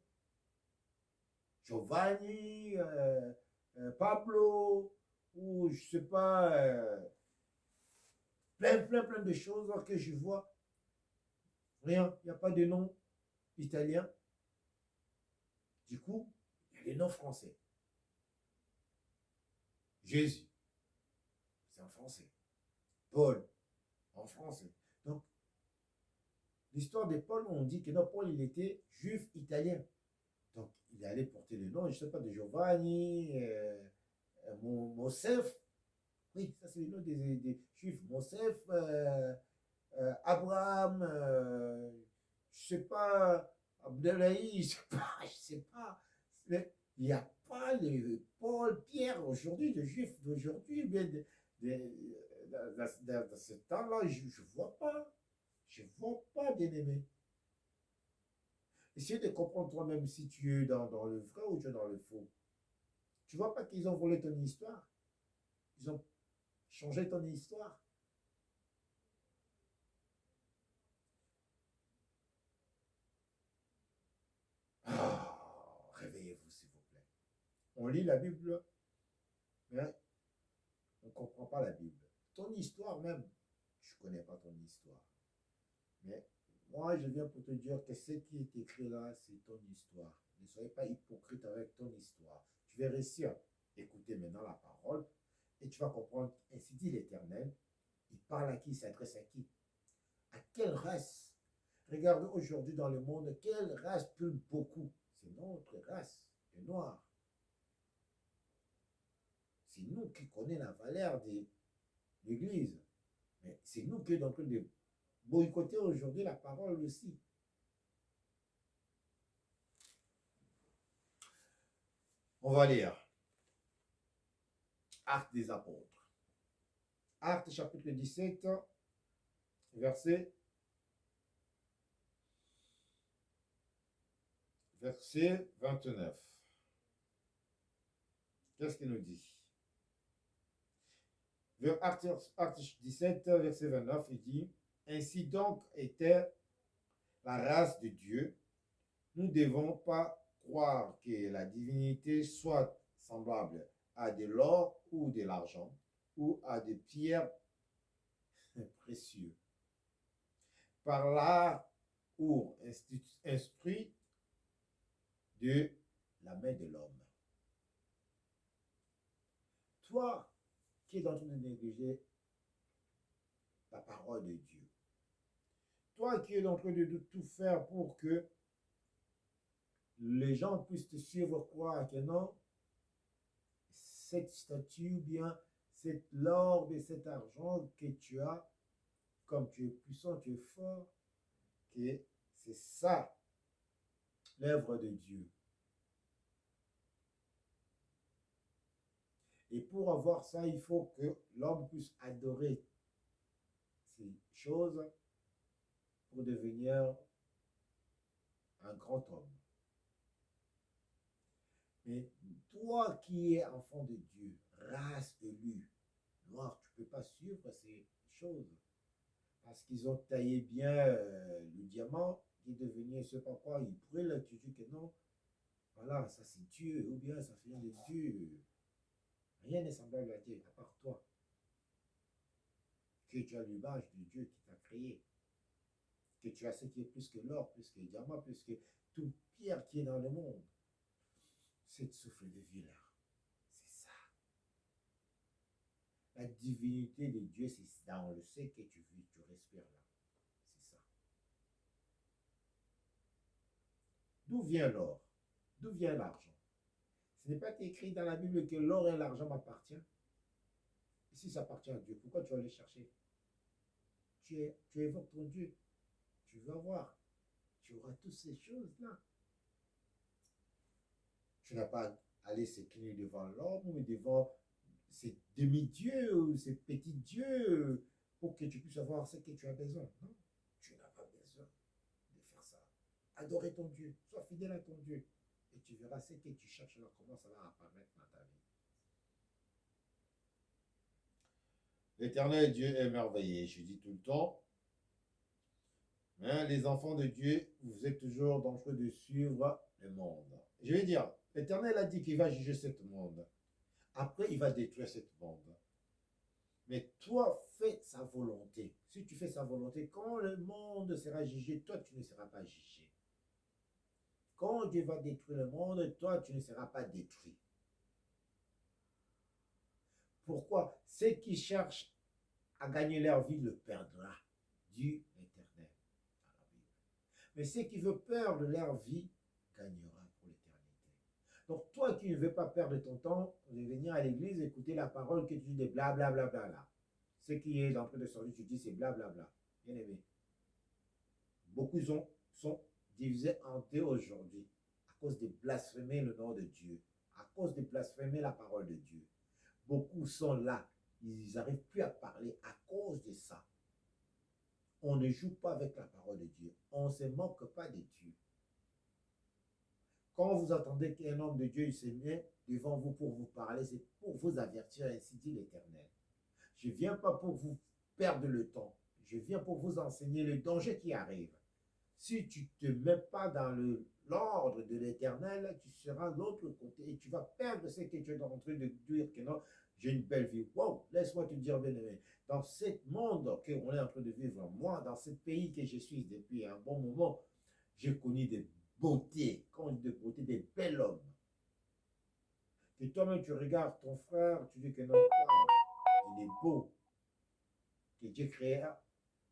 Giovanni, Pablo, ou je sais pas, plein de choses que je vois. Rien, il n'y a pas de nom italien. Du coup, les noms français. Jésus, c'est en français. Paul, en français. Donc, l'histoire de Paul, on dit que non, Paul, il était juif italien. Donc, il allait porter le nom, je ne sais pas, de Giovanni, Mosef. Oui, ça, c'est le nom des juifs. Mosef, Abraham, je ne sais pas, Abdelhaï, je ne sais pas, je ne sais pas. Mais il n'y a pas le Paul, Pierre aujourd'hui, le juif d'aujourd'hui, mais dans ce temps-là, je ne vois pas. Je ne vois pas, bien aimé. Essaye de comprendre toi-même si tu es dans le vrai ou tu es dans le faux. Tu ne vois pas qu'ils ont volé ton histoire. Ils ont changé ton histoire. Ah, réveillez-vous, s'il vous plaît. On lit la Bible, mais on ne comprend pas la Bible. Ton histoire même, je ne connais pas ton histoire. Mais moi, je viens pour te dire que ce qui est écrit là, c'est ton histoire. Ne soyez pas hypocrite avec ton histoire. Tu vas réussir à écouter maintenant la parole et tu vas comprendre, ainsi dit l'Éternel, il parle à qui, il s'adresse à qui? À quelle race? Regarde aujourd'hui dans le monde, quelle race pue beaucoup? C'est notre race, les Noirs. C'est nous qui connaissons la valeur de l'Église. Mais c'est nous qui sommes en train de boycotter aujourd'hui la parole aussi. On va lire Actes des Apôtres. Actes chapitre 17, verset 29. Qu'est-ce qu'il nous dit? Vers Actes 17, verset 29, il dit, ainsi donc était la race de Dieu. Nous ne devons pas croire que la divinité soit semblable à de l'or ou de l'argent ou à des pierres précieuses. Par l'art ou instruit de la main de l'homme. Toi qui es en train de négliger la parole de Dieu, toi qui es en train de tout faire pour que les gens puissent te suivre, croire que non, cette statue ou bien cet l'or et cet argent que tu as, comme tu es puissant, tu es fort, que c'est ça l'œuvre de Dieu. Et pour avoir ça, il faut que l'homme puisse adorer ces choses pour devenir un grand homme. Mais toi qui es enfant de Dieu, race élue, noir, tu ne peux pas suivre ces choses. Parce qu'ils ont taillé bien le diamant qui est devenu ce pas quoi. Ils brûlent, tu dis que non. Voilà, ça c'est Dieu, ou bien ça vient de Dieu. Rien n'est semblable à Dieu, à part toi. Que tu as l'image de Dieu qui t'a créé. Que tu as ce qui est plus que l'or, plus que le diamant, plus que toute pierre qui est dans le monde. C'est souffle de vie là. C'est ça. La divinité de Dieu, c'est ça. On le sait que tu vis, tu respires là. C'est ça. D'où vient l'or? D'où vient l'argent? Ce n'est pas écrit dans la Bible que l'or et l'argent m'appartiennent. Et si ça appartient à Dieu, pourquoi tu vas aller chercher? Tu évoques ton Dieu. Tu vas voir. Tu auras toutes ces choses-là. Tu n'as pas à aller s'incliner devant l'homme ou devant ces demi-dieux ou ces petits dieux pour que tu puisses avoir ce que tu as besoin. Non, tu n'as pas besoin de faire ça. Adorer ton Dieu. Sois fidèle à ton Dieu. Et tu verras ce que tu cherches là, comment ça va apparaître dans ta vie. L'éternel Dieu est merveilleux. Je dis tout le temps, hein, les enfants de Dieu, vous êtes toujours en train de suivre le monde. Je vais dire, l'Éternel a dit qu'il va juger ce monde. Après, il va détruire ce monde. Mais toi, fais sa volonté. Si tu fais sa volonté, quand le monde sera jugé, toi, tu ne seras pas jugé. quand Dieu va détruire le monde, toi, tu ne seras pas détruit. Pourquoi? Ceux qui cherchent à gagner leur vie le perdra, dit l'Éternel dans la Bible. Mais ceux qui veulent perdre leur vie gagnera pour l'éternité. Donc toi qui ne veux pas perdre ton temps de venir à l'église, écouter la parole que tu dis des blablabla là. Ce qui est en train de sortir, tu dis c'est blablabla. Bien aimé. Beaucoup sont divisés en deux aujourd'hui à cause de blasphémer le nom de Dieu, à cause de blasphémer la parole de Dieu. Beaucoup sont là, ils n'arrivent plus à parler à cause de ça. On ne joue pas avec la parole de Dieu, on ne se moque pas de Dieu. Quand vous entendez qu'un homme de Dieu se met devant vous pour vous parler, c'est pour vous avertir, ainsi dit l'Éternel. Je ne viens pas pour vous perdre le temps, je viens pour vous enseigner le danger qui arrive. Si tu ne te mets pas dans l'ordre de l'Éternel, tu seras de l'autre côté et tu vas perdre ce que tu es en train de dire que non, j'ai une belle vie. Wow, laisse-moi te dire, bien aimé, dans ce monde qu'on est en train de vivre, moi, dans ce pays que je suis depuis un bon moment, j'ai connu des beautés, quand on dit de beauté, des bels hommes. Et toi-même, tu regardes ton frère, tu dis que non, wow, il est beau, que Dieu créa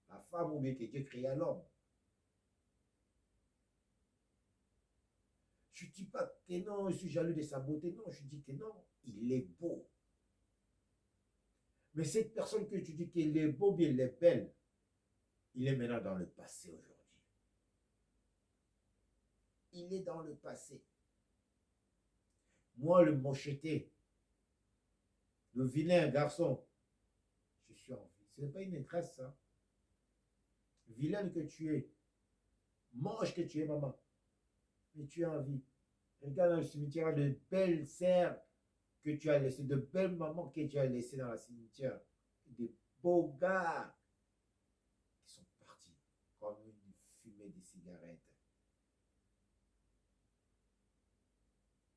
la femme ou bien que Dieu créa l'homme. Je ne dis pas que non, je suis jaloux de sa beauté. Non, je dis que non, il est beau. Mais cette personne que tu dis qu'il est beau, bien il est belle, il est maintenant dans le passé aujourd'hui. Il est dans le passé. Moi, le mocheté, le vilain garçon, je suis en vie. Ce n'est pas une maîtresse, ça. Vilaine que tu es, moche que tu es, maman, mais tu es en vie. Regarde dans le cimetière de belles sœurs que tu as laissées, de belles mamans que tu as laissées dans le cimetière, des beaux gars qui sont partis comme une fumée de cigarettes.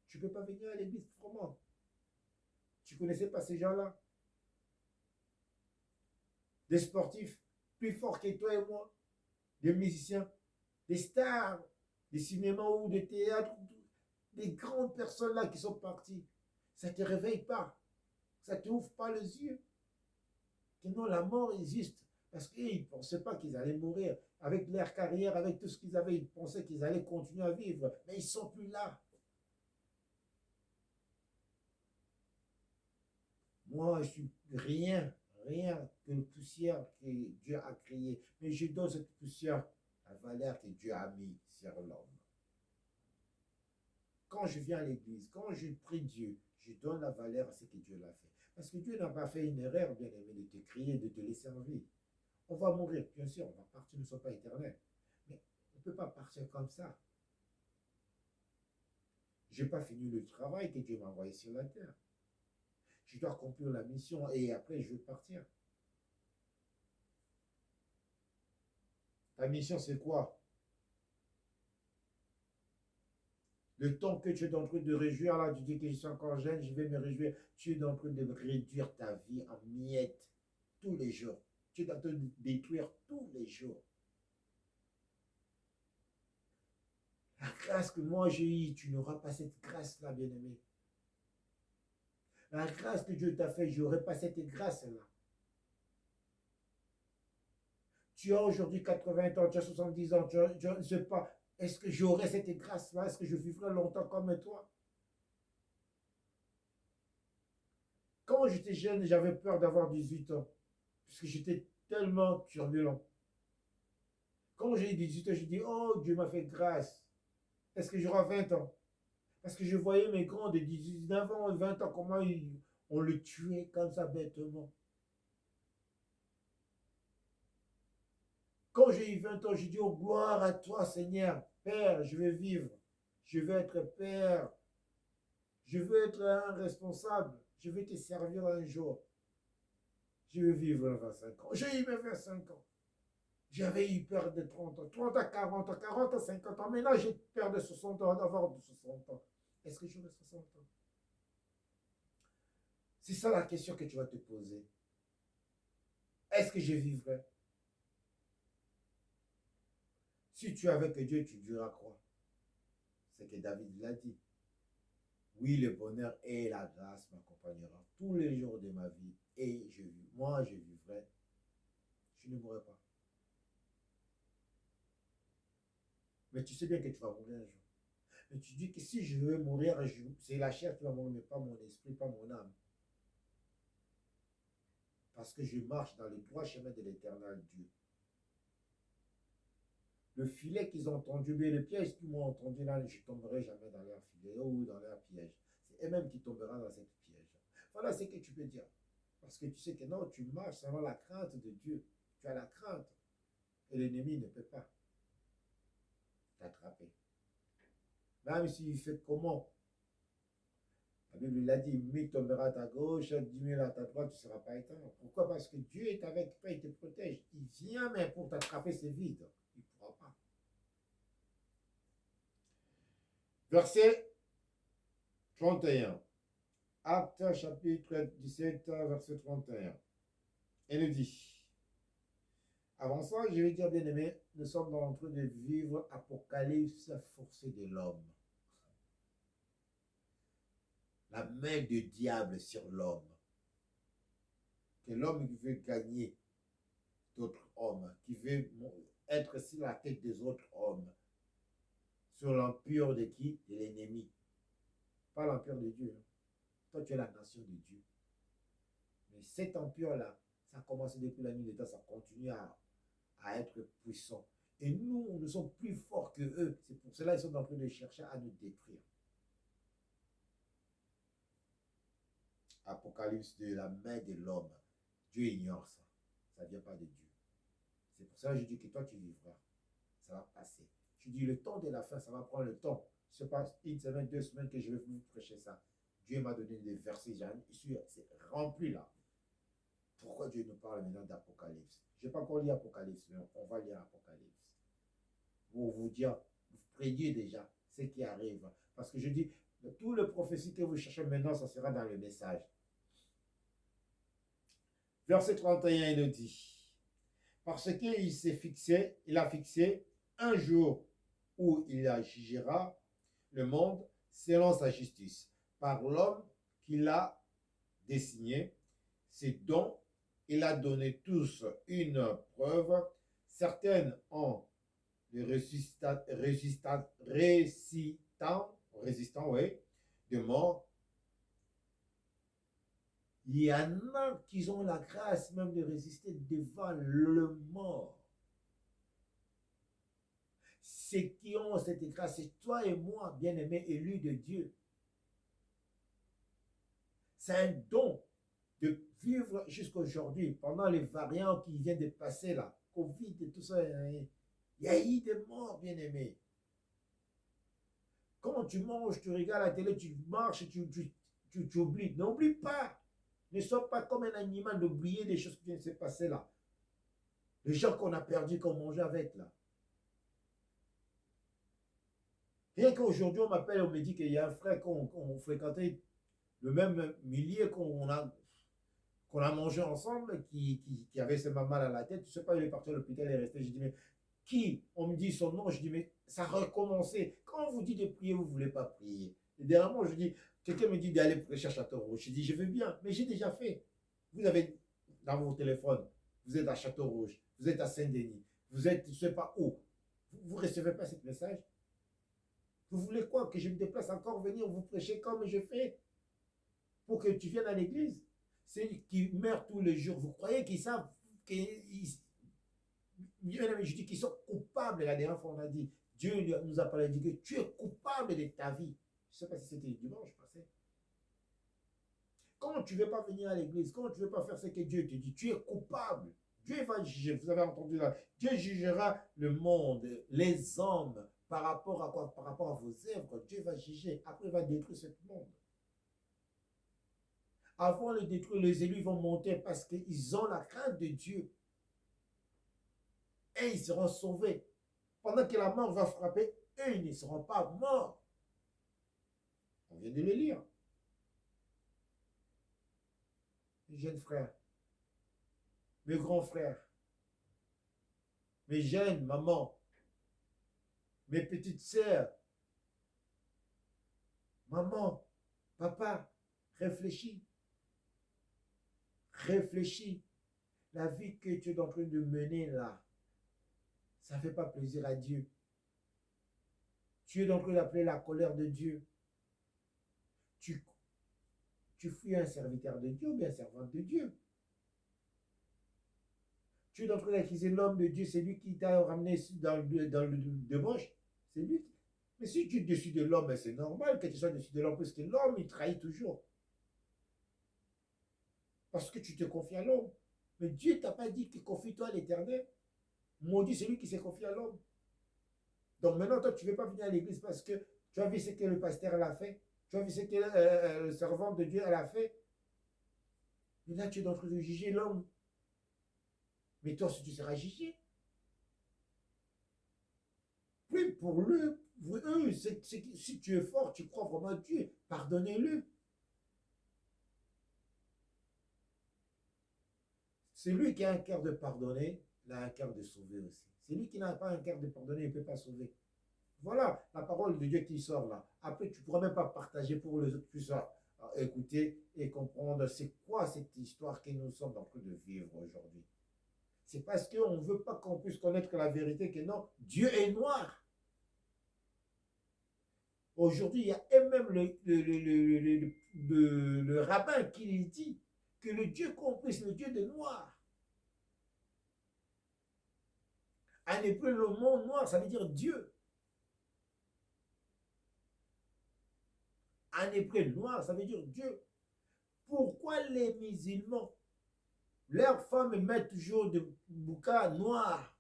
Tu ne peux pas venir à l'église vraiment. Tu ne connaissais pas ces gens-là. Des sportifs plus forts que toi et moi, des musiciens, des stars, des cinémas ou des théâtres, des grandes personnes là qui sont parties. Ça ne te réveille pas. Ça ne t'ouvre pas les yeux. Que non, la mort existe. Parce qu'ils ne pensaient pas qu'ils allaient mourir. Avec leur carrière, avec tout ce qu'ils avaient, ils pensaient qu'ils allaient continuer à vivre. Mais ils ne sont plus là. Moi, je suis rien que une poussière que Dieu a créée. Mais je donne cette poussière la valeur que Dieu a mis sur l'homme. Quand je viens à l'église, quand je prie Dieu, je donne la valeur à ce que Dieu l'a fait. Parce que Dieu n'a pas fait une erreur, bien aimé, de te créer, de te laisser en vie. On va mourir, bien sûr, on va partir, nous ne sommes pas éternels. Mais on ne peut pas partir comme ça. Je n'ai pas fini le travail que Dieu m'a envoyé sur la terre. Je dois accomplir la mission et après je vais partir. Ta mission, c'est quoi? Le temps que tu es en train de réjouir, là, tu dis que je suis encore jeune, je vais me réjouir. Tu es en train de réduire ta vie en miettes tous les jours. Tu es en train de détruire tous les jours. La grâce que moi j'ai eue, tu n'auras pas cette grâce-là, bien-aimé. La grâce que Dieu t'a fait, je n'aurai pas cette grâce-là. Tu as aujourd'hui 80 ans, tu as 70 ans, je ne sais pas. Est-ce que j'aurai cette grâce-là? Est-ce que je vivrai longtemps comme toi? Quand j'étais jeune, j'avais peur d'avoir 18 ans. Parce que j'étais tellement turbulent. Quand j'ai eu 18 ans, je dis, oh, Dieu m'a fait grâce. Est-ce que j'aurai 20 ans? Parce que je voyais mes grands de 19 ans, 20 ans, comment on le tuait comme ça bêtement. Quand j'ai eu 20 ans, j'ai dit, oh, gloire à toi, Seigneur. Père, je vais vivre. Je vais être père. Je veux être un responsable. Je vais te servir un jour. Je vais vivre 25 ans. J'ai eu mes 25 ans. J'avais eu peur de 30 ans. 30 à 40 ans, 40 à 50 ans. Maintenant, j'ai peur de 60 ans, d'avoir de 60 ans. Est-ce que j'aurai 60 ans? C'est ça la question que tu vas te poser. Est-ce que je vivrai? Si tu es avec Dieu, tu diras quoi? que David l'a dit. Oui, le bonheur et la grâce m'accompagneront tous les jours de ma vie et moi je vivrai, je ne mourrai pas. Mais tu sais bien que tu vas mourir un jour. Mais tu dis que si je veux mourir, c'est la chair qui va mourir, mais pas mon esprit, pas mon âme. Parce que je marche dans le droit chemin de l'éternel Dieu. Le filet qu'ils ont tendu, mais le piège qu'ils m'ont entendu là, je ne tomberai jamais dans leur filet ou dans leur piège. C'est eux-mêmes qui tomberont dans cette piège. Voilà ce que tu peux dire. Parce que tu sais que non, tu marches selon la crainte de Dieu. Tu as la crainte. Et l'ennemi ne peut pas t'attraper. Même s'il fait comment? La Bible l'a dit, 1000 tombera à ta gauche, 10 000 à ta droite, tu ne seras pas éteint. Pourquoi? Parce que Dieu est avec toi, il te protège. Il vient, mais pour t'attraper, c'est vide. Il ne pourra pas. Verset 31. Actes chapitre 17, verset 31. Elle nous dit, avant ça, je vais dire, bien aimé, nous sommes en train de vivre Apocalypse forcé de l'homme. La main du diable sur l'homme. Que l'homme qui veut gagner d'autres hommes, qui veut être sur la tête des autres hommes, sur l'empire de qui? De l'ennemi. Pas l'empire de Dieu. Toi, tu es la nation de Dieu. Mais cet empire-là, ça a commencé depuis la nuit des temps, ça continue à être puissant. Et nous sommes plus forts que eux. C'est pour cela qu'ils sont en train de chercher à nous détruire. Apocalypse de la main de l'homme. Dieu ignore ça. Ça ne vient pas de Dieu. C'est pour ça que je dis que toi, tu vivras. Ça va passer. Tu dis le temps de la fin, ça va prendre le temps. Ce n'est pas une semaine, 2 semaines que je vais vous prêcher ça. Dieu m'a donné des versets. C'est rempli là. Pourquoi Dieu nous parle maintenant d'Apocalypse? Je n'ai pas encore lu Apocalypse, mais on va lire Apocalypse. Pour vous dire, vous prédiez déjà ce qui arrive. Parce que je dis, tout le prophétie que vous cherchez maintenant, ça sera dans le message. Verset 31, il nous dit, parce qu'il s'est fixé, il a fixé un jour où il jugera le monde selon sa justice, par l'homme qu'il a désigné, c'est dont il a donné tous une preuve, certaines en résistant, oui, de mort. Il y en a qui ont la grâce même de résister devant le mort. Ceux qui ont cette grâce, c'est toi et moi, bien-aimés, élus de Dieu. C'est un don de vivre jusqu'à aujourd'hui, pendant les variants qui viennent de passer là, Covid et tout ça, il y a eu des morts, bien-aimés. Quand tu manges, tu regardes la télé, tu marches, tu oublies. N'oublie pas. Ne sois pas comme un animal d'oublier des choses qui viennent de se passer là. Les gens qu'on a perdus, qu'on mangeait avec là. Rien qu'aujourd'hui, on m'appelle, on me dit qu'il y a un frère qu'on fréquentait le même milieu qu'on a mangé ensemble, qui avait ce mal à la tête. Je ne sais pas, il est parti à l'hôpital, il est resté. Je dis, mais qui? On me dit son nom, je dis, mais ça a recommencé. Quand on vous dit de prier, vous ne voulez pas prier. Et dernièrement, je dis, quelqu'un me dit d'aller prêcher à Château-Rouge. Je dis, je veux bien, mais j'ai déjà fait. Vous avez dans vos téléphones, vous êtes à Château-Rouge, vous êtes à Saint-Denis, vous êtes je ne sais pas où. Vous ne recevez pas ce message? Vous voulez quoi? Que je me déplace encore venir vous prêcher comme je fais? Pour que tu viennes à l'église? Ceux qui meurent tous les jours, vous croyez qu'ils savent je dis qu'ils sont coupables? La dernière fois, on a dit, Dieu nous a parlé, dit que tu es coupable de ta vie. Je ne sais pas si c'était dimanche passé. Quand tu ne veux pas venir à l'église, quand tu ne veux pas faire ce que Dieu te dit, tu es coupable. Dieu va juger. Vous avez entendu là. Dieu jugera le monde, les hommes, par rapport à quoi? Par rapport à vos œuvres. Dieu va juger. Après, il va détruire ce monde. Avant de le détruire, les élus vont monter parce qu'ils ont la crainte de Dieu. Et ils seront sauvés. Pendant que la mort va frapper, eux, ils ne seront pas morts. On vient de le lire. Mes jeunes frères, mes grands frères, mes jeunes mamans, mes petites sœurs, Maman, papa, réfléchis, réfléchis. La vie que tu es en train de mener là, ça ne fait pas plaisir à Dieu. Tu es en train d'appeler la colère de Dieu. Tu, tu fuis un serviteur de Dieu ou bien servante de Dieu. Tu es en train d'accuser l'homme de Dieu, c'est lui qui t'a ramené dans le débauche. C'est lui. Mais si tu es dessus de l'homme, c'est normal que tu sois dessus de l'homme, parce que l'homme, il trahit toujours. Parce que tu te confies à l'homme. Mais Dieu ne t'a pas dit que confie-toi à l'éternel. Maudit celui qui s'est confié à l'homme. Donc maintenant, toi, tu ne veux pas venir à l'église parce que tu as vu ce que le pasteur a fait. Tu as vu ce que le servant de Dieu a fait. Mais là, tu es en train de juger l'homme. Mais toi aussi, tu seras jugé. Oui, pour eux, si tu es fort, tu crois vraiment à Dieu, pardonnez-le. C'est lui qui a un cœur de pardonner, il a un cœur de sauver aussi. C'est lui qui n'a pas un cœur de pardonner, il ne peut pas sauver. Voilà la parole de Dieu qui sort là. Après, tu ne pourras même pas partager pour les autres, plus écouter et comprendre c'est quoi cette histoire que nous sommes en train de vivre aujourd'hui. C'est parce qu'on ne veut pas qu'on puisse connaître la vérité que non, Dieu est noir. Aujourd'hui, il y a même le rabbin qui dit que le Dieu compris, c'est le Dieu des noirs. En hébreu, le mot noir, ça veut dire Dieu. En hébreu, noir, ça veut dire Dieu. Pourquoi les musulmans, leurs femmes mettent toujours des bouquins noirs?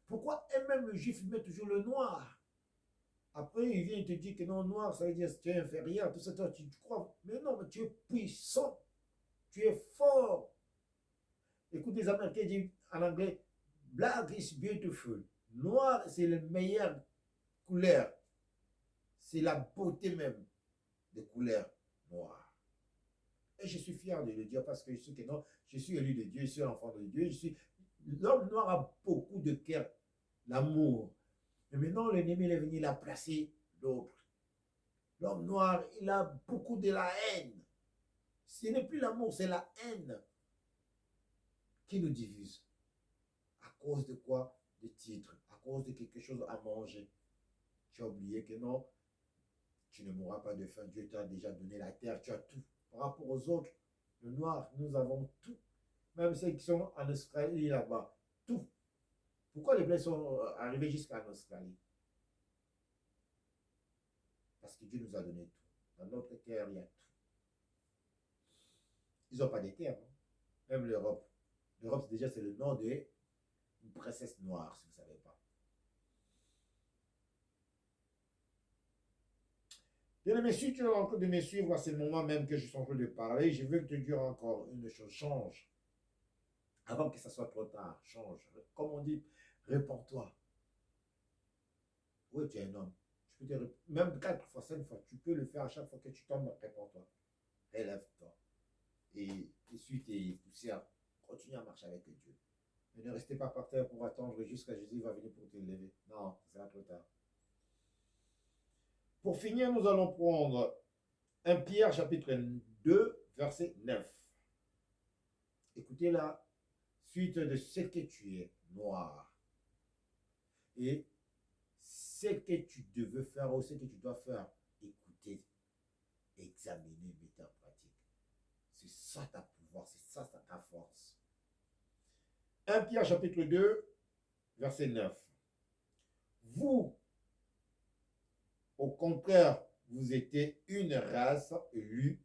Pourquoi eux-mêmes, le juif, mettent toujours le noir? Après, il vient te dire que non, noir, ça veut dire que tu es inférieur, tout ça, toi, tu crois. Mais non, mais tu es puissant, tu es fort. Écoute, les Américains disent en anglais, Black is beautiful. Noir, c'est la meilleure couleur. C'est la beauté même des couleurs noires. Et je suis fier de le dire parce que je sais que non, je suis élu de Dieu, je suis l'enfant de Dieu. L'homme noir a beaucoup de cœur, l'amour. Mais maintenant, l'ennemi est venu, il a placé l'autre. L'homme noir, il a beaucoup de la haine. Ce n'est plus l'amour, c'est la haine qui nous divise. À cause de quoi? De titres, à cause de quelque chose à manger. Tu as oublié que non, tu ne mourras pas de faim. Dieu t'a déjà donné la terre, tu as tout. Par rapport aux autres, le noir, nous avons tout. Même ceux qui sont en Australie là-bas, tout. Pourquoi les blés sont arrivés jusqu'en Australie? Parce que Dieu nous a donné tout. Dans notre terre, il y a tout. Ils n'ont pas de terre. Hein? Même l'Europe. L'Europe, déjà, c'est le nom d'une princesse noire, si vous ne savez pas. Bien aimé, si tu es en train de me suivre à ce moment même que je suis en train de parler, je veux te dire encore une chose, change. Avant que ça soit trop tard, change. Comme on dit, réponds-toi. Oui, tu es un homme. Tu peux même 4 fois, 5 fois, tu peux le faire à chaque fois que tu tombes, réponds-toi. Relève-toi. Et essuie tes poussières. Continue à marcher avec Dieu. Mais ne restez pas par terre pour attendre jusqu'à Jésus va venir pour te lever. Non, ça sera trop tard. Pour finir, nous allons prendre 1 Pierre chapitre 2, verset 9. Écoutez la suite de ce que tu es, noir. Et ce que tu devais faire ou ce que tu dois faire, écoutez, examiner, mettre en pratique. C'est ça ta pouvoir, c'est ça ta force. 1 Pierre chapitre 2, verset 9. Vous, au contraire, vous étiez une race élue,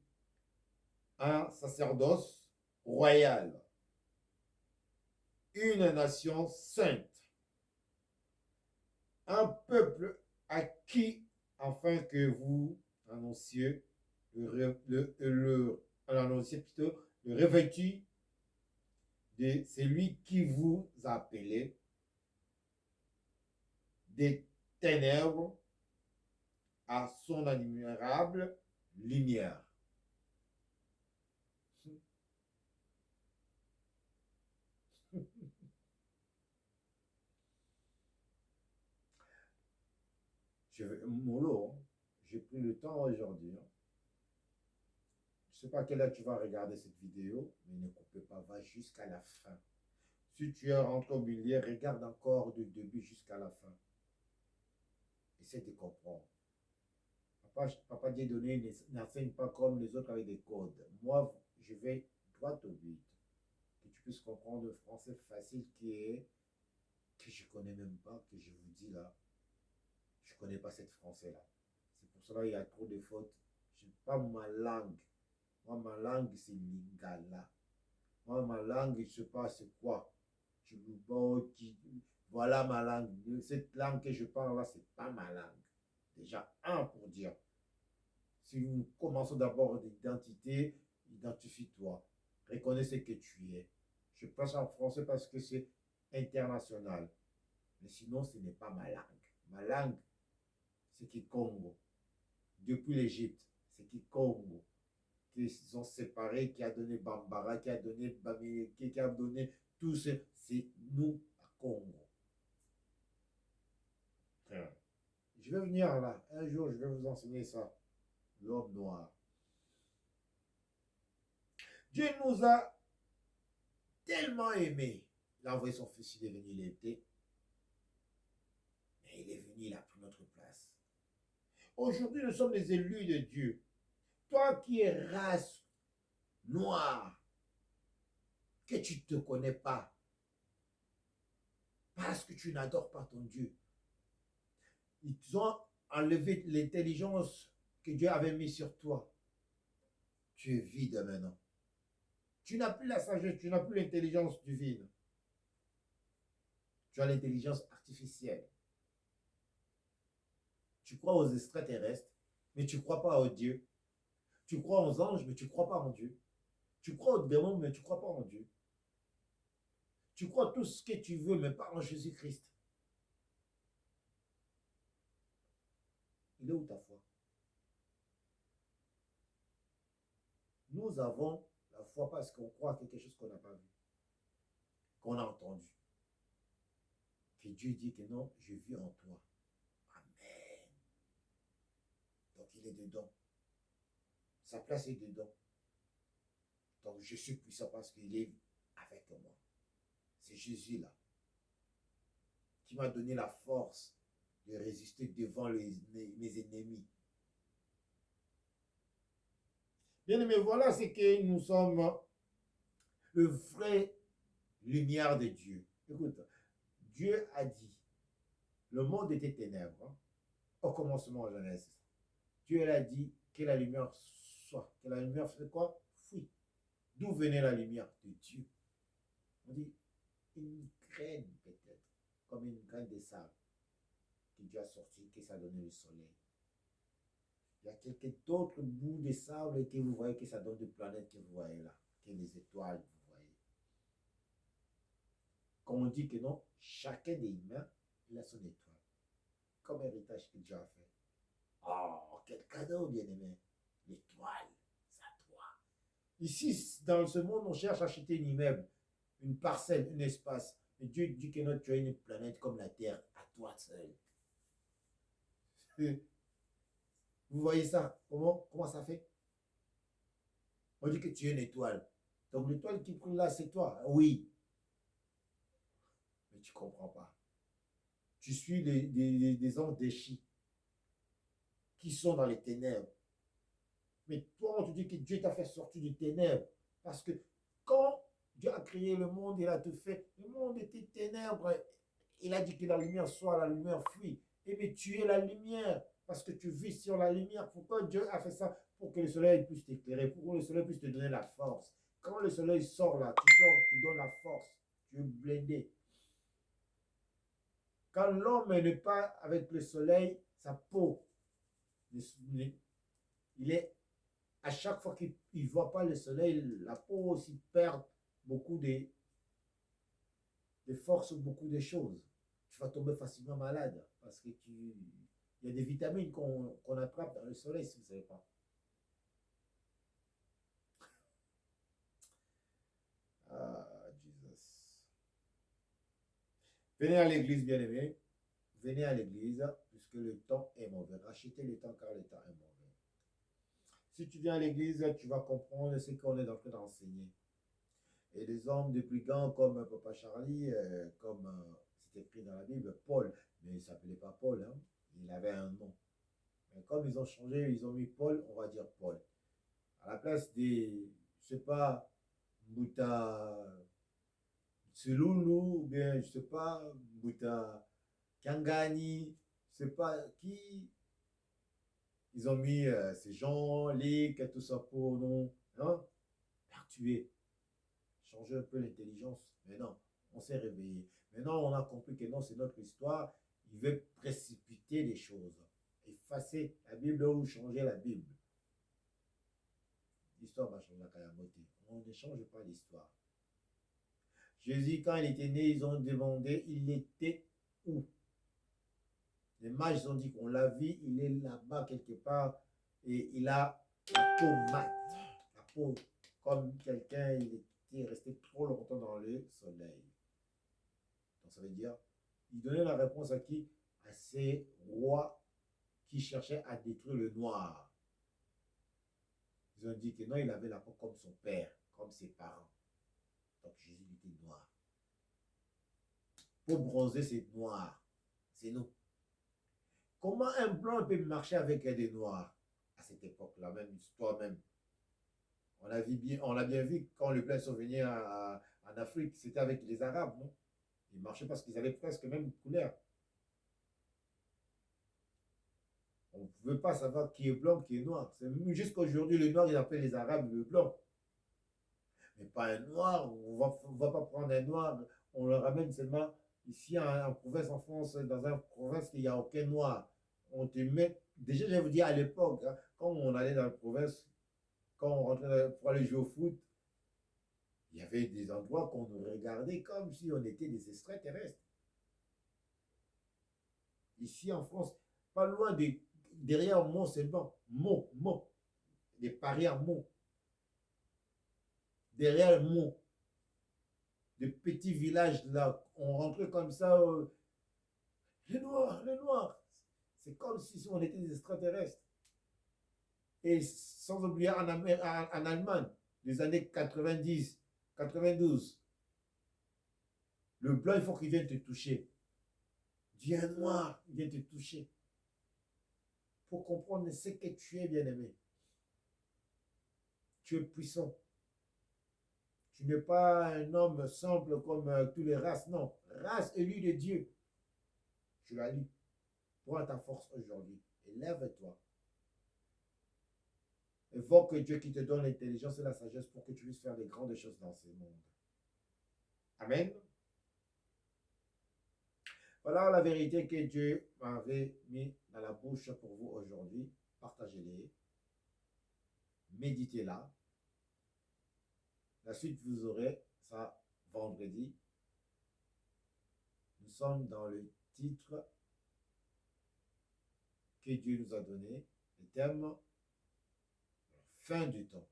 un sacerdoce royal, une nation sainte, un peuple acquis afin que vous annonciez le revêtu de celui qui vous a appelé des ténèbres à son admirable lumière. Mollo, j'ai pris le temps aujourd'hui. Hein. Je ne sais pas à quelle heure tu vas regarder cette vidéo, mais ne coupez pas, va jusqu'à la fin. Si tu es rentré au milieu, regarde encore du début jusqu'à la fin. Essaie de comprendre. Papa Dieudonné n'enseigne pas comme les autres avec des codes. Moi, je vais droit au but. Que tu puisses comprendre le français facile que je ne connais même pas, que je vous dis là. Je ne connais pas cette français-là. C'est pour cela qu'il y a trop de fautes. Je n'ai pas ma langue. Moi, ma langue, c'est Lingala. Moi, ma langue, je ne sais pas c'est quoi. Voilà ma langue. Cette langue que je parle là, ce n'est pas ma langue. Déjà, un pour dire. Si nous commençons d'abord d'identité, identifie-toi. Reconnais ce que tu es. Je passe en français parce que c'est international. Mais sinon, ce n'est pas ma langue. Ma langue, c'est Kikongo. Depuis l'Égypte, c'est Kikongo. Qui sont séparés, qui a donné Bambara, qui a donné Bamileke, qui a donné tout ce. C'est nous à Congo. Je vais venir là. Un jour, je vais vous enseigner ça. L'homme noir. Dieu nous a tellement aimés. Il a envoyé son fils, il est venu, il était. Mais il est venu, il a pris notre place. Aujourd'hui, nous sommes les élus de Dieu. Toi qui es race noire, que tu ne te connais pas, parce que tu n'adores pas ton Dieu. Ils ont enlevé l'intelligence que Dieu avait mise sur toi. Tu es vide maintenant. Tu n'as plus la sagesse, tu n'as plus l'intelligence divine. Tu as l'intelligence artificielle. Tu crois aux extraterrestres, mais tu ne crois pas au Dieu. Tu crois aux anges, mais tu ne crois pas en Dieu. Tu crois aux démons, mais tu ne crois pas en Dieu. Tu crois tout ce que tu veux, mais pas en Jésus-Christ. Il est où ta foi? Nous avons la foi parce qu'on croit à quelque chose qu'on n'a pas vu, qu'on a entendu. Que Dieu dit que non, je vis en toi. Amen. Donc il est dedans. Sa place est dedans. Donc je suis puissant parce qu'il est avec moi. C'est Jésus là qui m'a donné la force de résister devant mes ennemis. Bien aimé, voilà ce que nous sommes, le vrai lumière de Dieu. Écoute, Dieu a dit, le monde était ténèbres, hein, au commencement en Genèse. Dieu a dit que la lumière soit. Que la lumière fait quoi? Fuit. D'où venait la lumière? De Dieu. On dit une graine peut-être, comme une graine de sable que Dieu a sorti, que ça a donné le soleil. Il y a quelques autres bouts de sable que vous voyez que ça donne des planètes que vous voyez là, que les étoiles, vous voyez. Comme on dit que non, chacun des humains, il a son étoile. Comme héritage que Dieu a fait. Oh, quel cadeau, bien-aimé. L'étoile, c'est à toi. Ici, dans ce monde, on cherche à acheter un immeuble, une parcelle, un espace. Mais Dieu dit que non, tu as une planète comme la Terre, à toi seul. Vous voyez ça? Comment ça fait? On dit que tu es une étoile. Donc l'étoile qui brille là, c'est toi. Oui. Mais tu ne comprends pas. Tu suis des anges déchis qui sont dans les ténèbres. Mais toi, on te dit que Dieu t'a fait sortir du ténèbres. Parce que quand Dieu a créé le monde, il a tout fait. Le monde était ténèbres. Il a dit que la lumière soit, la lumière fuit. Et mais tu es la lumière. Parce que tu vis sur la lumière. Pourquoi Dieu a fait ça? Pour que le soleil puisse t'éclairer. Pour que le soleil puisse te donner la force. Quand le soleil sort là, tu sors, tu donnes la force. Tu es blindé. Quand l'homme n'est pas avec le soleil, sa peau, il est, à chaque fois qu'il ne voit pas le soleil, la peau aussi perd beaucoup de force, beaucoup de choses. Tu vas tomber facilement malade parce que il y a des vitamines qu'on attrape dans le soleil, si vous ne savez pas. Ah, Jesus. Venez à l'église, bien-aimé. Venez à l'église, puisque le temps est mauvais. Rachetez le temps car le temps est mauvais. Si tu viens à l'église, tu vas comprendre ce qu'on est en train d'enseigner. Et des hommes de plus grands comme Papa Charlie, comme c'est écrit dans la Bible, Paul, mais il ne s'appelait pas Paul, hein, il avait un nom. Mais comme ils ont changé, ils ont mis Paul, on va dire Paul. À la place des, je ne sais pas, Bouta Tsululu, ou bien, je ne sais pas, Bouta Kangani, je ne sais pas qui, ils ont mis ces gens, Lick, tout ça pour nous, hein, tuer, changer un peu l'intelligence. Mais non, on s'est réveillé. Maintenant, on a compris que non, c'est notre histoire. Il veut précipiter les choses, effacer la Bible ou changer la Bible. L'histoire va changer la Kayamoté. On ne change pas l'histoire. Jésus, quand il était né, ils ont demandé, il était où? Les mages ont dit qu'on l'a vu, il est là-bas quelque part et il a la peau mate, la peau comme quelqu'un, il était resté trop longtemps dans le soleil. Donc ça veut dire, il donnait la réponse à qui? À ces rois qui cherchaient à détruire le noir. Ils ont dit que non, il avait la peau comme son père, comme ses parents. Donc Jésus était noir. Pour bronzer, c'est noir. C'est nous. Comment un blanc peut marcher avec des noirs à cette époque-là, même histoire même? On l'a bien vu quand les blancs sont venus en Afrique, c'était avec les Arabes, non? Ils marchaient parce qu'ils avaient presque même couleur. On ne pouvait pas savoir qui est blanc, qui est noir. Jusqu'à aujourd'hui, le noir, ils appellent les Arabes le blanc. Mais pas un noir. On va pas prendre un noir. On le ramène seulement ici en province, en France, dans une province qu'il n'y a aucun noir. On te met. Déjà, je vais vous dire à l'époque, hein, quand on allait dans la province, quand on rentrait pour aller jouer au foot, il y avait des endroits qu'on nous regardait comme si on était des extraterrestres. Ici en France, pas loin derrière Mont, c'est bon. Mont, des paris à Mont. Derrière Mont, des petits villages là, on rentrait comme ça. Les Noirs, les Noirs. C'est comme si on était des extraterrestres. Et sans oublier en Allemagne, des années 90, 92, le blanc, il faut qu'il vienne te toucher. Dis un noir, il vient te toucher. Pour comprendre ce que tu es, bien-aimé. Tu es puissant. Tu n'es pas un homme simple comme tous les races, non. Race élue de Dieu. Tu l'as lu. Prends ta force aujourd'hui. Élève-toi. Évoque Dieu qui te donne l'intelligence et la sagesse pour que tu puisses faire des grandes choses dans ce monde. Amen. Voilà la vérité que Dieu m'avait mis dans la bouche pour vous aujourd'hui. Partagez-les. Méditez-la. La suite, vous aurez ça vendredi. Nous sommes dans le titre que Dieu nous a donné, le thème fin du temps.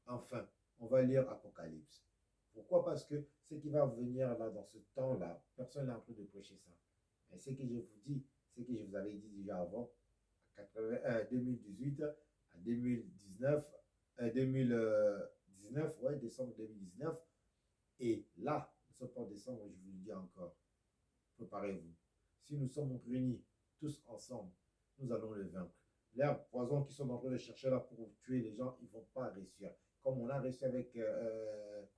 Enfin, on va lire Apocalypse. Pourquoi? Parce que ce qui va venir là, dans ce temps-là, personne n'est en train de prêcher ça. Mais ce que je vous dis, ce que je vous avais dit déjà avant, 2018 à 2019, 2019, ouais, décembre 2019, et là, nous sommes pas en décembre, je vous le dis encore, préparez-vous. Si nous sommes réunis tous ensemble, nous allons le vaincre. Les poisons qui sont en train de chercher là pour tuer les gens, ils ne vont pas réussir. Comme on a réussi avec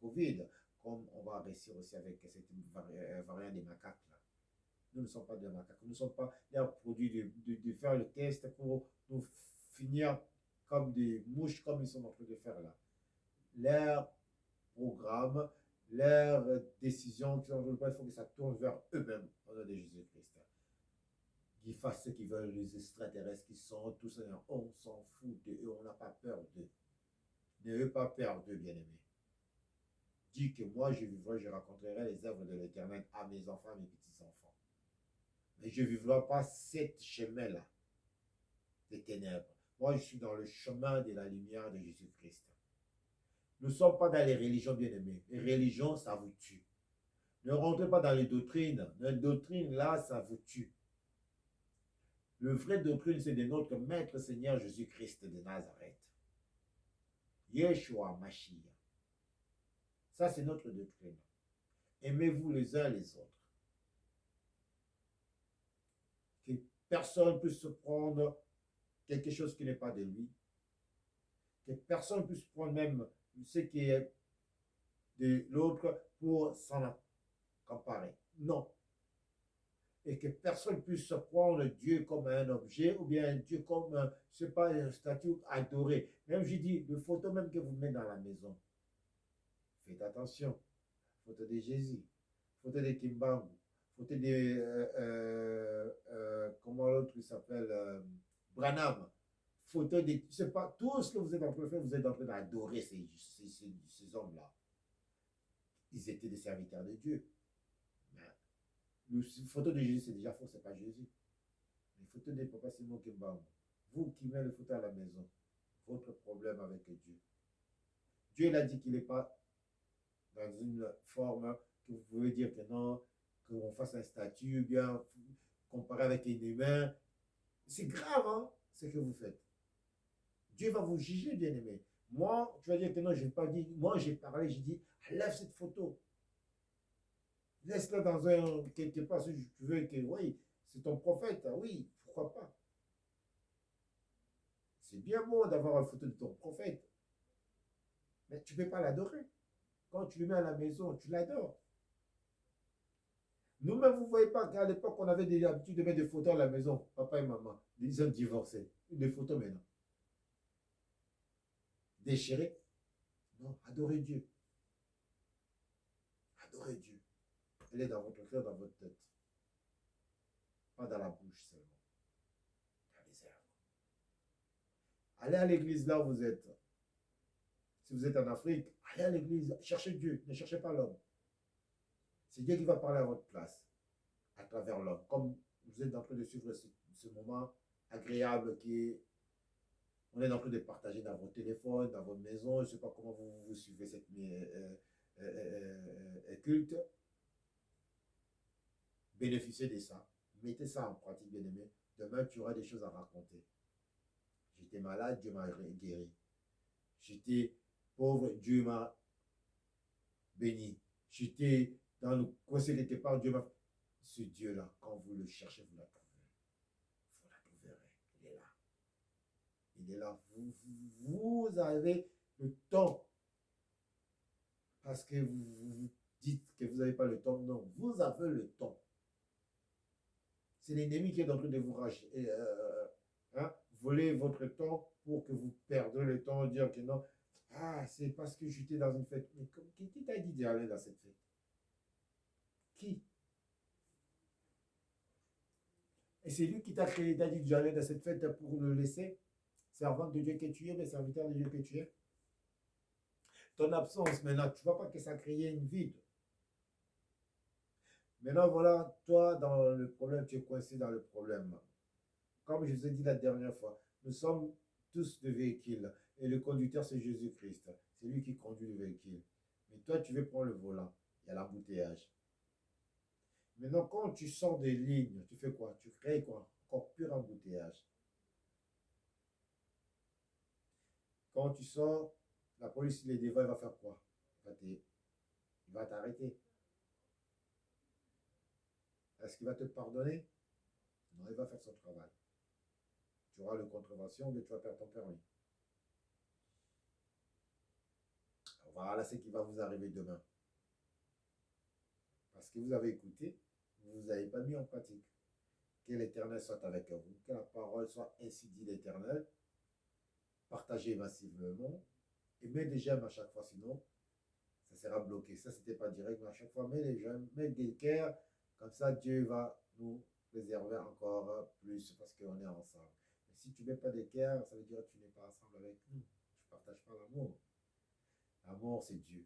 Covid, comme on va réussir aussi avec cette variante des macaques là. Nous ne sommes pas des macaques. Nous ne sommes pas des produits de faire le test pour nous finir comme des mouches comme ils sont en train de faire là. Leur programme, leurs décisions, il faut que ça tourne vers eux-mêmes au nom de Jésus-Christ. Qu'ils fassent ce qu'ils veulent, les extraterrestres qui sont tous, on s'en fout d'eux, on n'a pas peur d'eux. N'ayez pas peur d'eux, bien-aimés. Dis que moi, je vivrai, je raconterai les œuvres de l'Éternel à mes enfants, à mes petits-enfants. Mais je ne vivrai pas cette chemin-là, des ténèbres. Moi, je suis dans le chemin de la lumière de Jésus-Christ. Nous ne sommes pas dans les religions, bien-aimés. Les religions, ça vous tue. Ne rentrez pas dans les doctrines. Les doctrines, là, ça vous tue. Le vrai doctrine, c'est de notre Maître Seigneur Jésus-Christ de Nazareth. Yeshua Mashiach. Ça, c'est notre doctrine. Aimez-vous les uns les autres. Que personne puisse se prendre quelque chose qui n'est pas de lui. Que personne puisse prendre même ce qui est de l'autre pour s'en comparer. Non. Et que personne puisse prendre Dieu comme un objet ou bien Dieu comme, je ne sais pas, un statut adoré. Même, je dis, les photos même que vous mettez dans la maison. Faites attention. Photo de Jésus, photo de Kimbangu, photo de, comment l'autre il s'appelle, Branham, photo de, je sais pas, tout ce que vous êtes en train de faire, vous êtes en train d'adorer ces hommes-là. Ils étaient des serviteurs de Dieu. Les photos de Jésus, c'est déjà faux, c'est pas Jésus. Les photos de Papa Simon Kimbangu, vous qui mettez les photos à la maison, votre problème avec Dieu. Dieu, il a dit qu'il n'est pas dans une forme que vous pouvez dire que non, qu'on fasse un statut, bien comparé avec un humain. C'est grave, hein, ce que vous faites. Dieu va vous juger, bien aimé. Moi, tu vas dire que non, je n'ai pas dit. Moi, j'ai parlé, j'ai dit, lève cette photo. Laisse-la dans un quelque part si tu veux que, oui, c'est ton prophète, oui, pourquoi pas. C'est bien beau d'avoir une photo de ton prophète, mais tu ne peux pas l'adorer. Quand tu le mets à la maison, tu l'adores. Nous-mêmes, vous ne voyez pas qu'à l'époque, on avait l'habitude de mettre des photos à la maison, papa et maman, des hommes divorcés. Des photos maintenant. Déchirées. Non, adorez Dieu. Adorez Dieu. Elle est dans votre cœur, dans votre tête. Pas dans la bouche seulement. Dans les œuvres. Allez à l'église là où vous êtes. Si vous êtes en Afrique, allez à l'église. Cherchez Dieu. Ne cherchez pas l'homme. C'est Dieu qui va parler à votre place. À travers l'homme. Comme vous êtes en train de suivre ce moment agréable qui est. On est en train de partager dans votre téléphone, dans votre maison. Je ne sais pas comment vous suivez cette culte. Bénéficiez de ça. Mettez ça en pratique, bien aimé. Demain, tu auras des choses à raconter. J'étais malade, Dieu m'a guéri. J'étais pauvre, Dieu m'a béni. J'étais dans le conseil quelque part, Dieu m'a... Ce Dieu-là, quand vous le cherchez, vous la trouverez. Vous la trouverez. Il est là. Il est là. Vous avez le temps. Parce que vous dites que vous n'avez pas le temps. Non, vous avez le temps. C'est l'ennemi qui est en train de vous voler votre temps pour que vous perdez le temps, dire que non. Ah, c'est parce que j'étais dans une fête. Mais qui t'a dit d'aller dans cette fête? Qui? Et c'est lui qui t'a créé, t'a dit d'aller dans cette fête pour le laisser, servant de Dieu que tu es, mais serviteur de Dieu que tu es. Ton absence, maintenant, tu ne vois pas que ça a créé une vide. Maintenant, voilà, toi, dans le problème, tu es coincé dans le problème. Comme je vous ai dit la dernière fois, nous sommes tous des véhicules. Et le conducteur, c'est Jésus-Christ. C'est lui qui conduit le véhicule. Mais toi, tu veux prendre le volant. Il y a l'embouteillage. Maintenant, quand tu sors des lignes, tu fais quoi? Tu crées quoi? Encore pur embouteillage. Quand tu sors, la police, il est devant, il va faire quoi? Il va t'arrêter. Est-ce qu'il va te pardonner? Non, il va faire son travail. Tu auras le contrevention, mais tu vas perdre ton permis. Voilà ce qui va vous arriver demain. Parce que vous avez écouté, vous n'avez pas mis en pratique. Que l'Éternel soit avec vous, que la parole soit ainsi dit l'Éternel. Partagez massivement. Et mets des j'aime à chaque fois, sinon, ça sera bloqué. Ça, c'était pas direct, mais à chaque fois, mets des j'aime, mets des cœurs. Comme ça, Dieu va nous préserver encore plus parce qu'on est ensemble. Mais si tu ne mets pas des cœurs, ça veut dire que tu n'es pas ensemble avec nous. Tu ne partages pas l'amour. L'amour, c'est Dieu.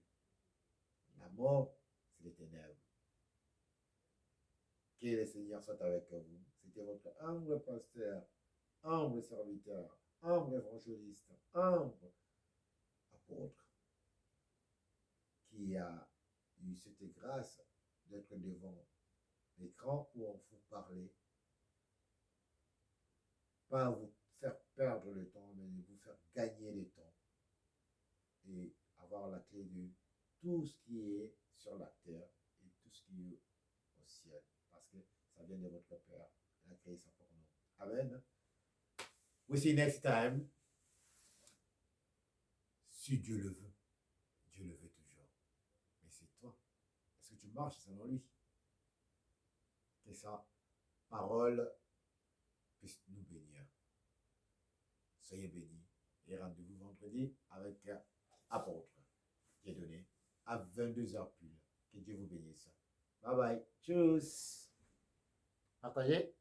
La mort, c'est les ténèbres. Que le Seigneur soit avec vous. C'était votre humble pasteur, humble serviteur, humble évangéliste, humble apôtre qui a eu cette grâce d'être devant l'écran pour vous parler pas vous faire perdre le temps, mais de vous faire gagner le temps et avoir la clé de tout ce qui est sur la terre et tout ce qui est au ciel, parce que ça vient de votre Père. La clé est ça pour nous. Amen. We see you next time. Si Dieu le veut. Dieu le veut toujours. Mais c'est toi. Est-ce que tu marches selon lui? Que sa parole puisse nous bénir. Soyez bénis et rendez-vous vendredi avec apôtre qui est donné à 22h pile. Que Dieu vous bénisse. Bye bye. Tchuss. Partagez.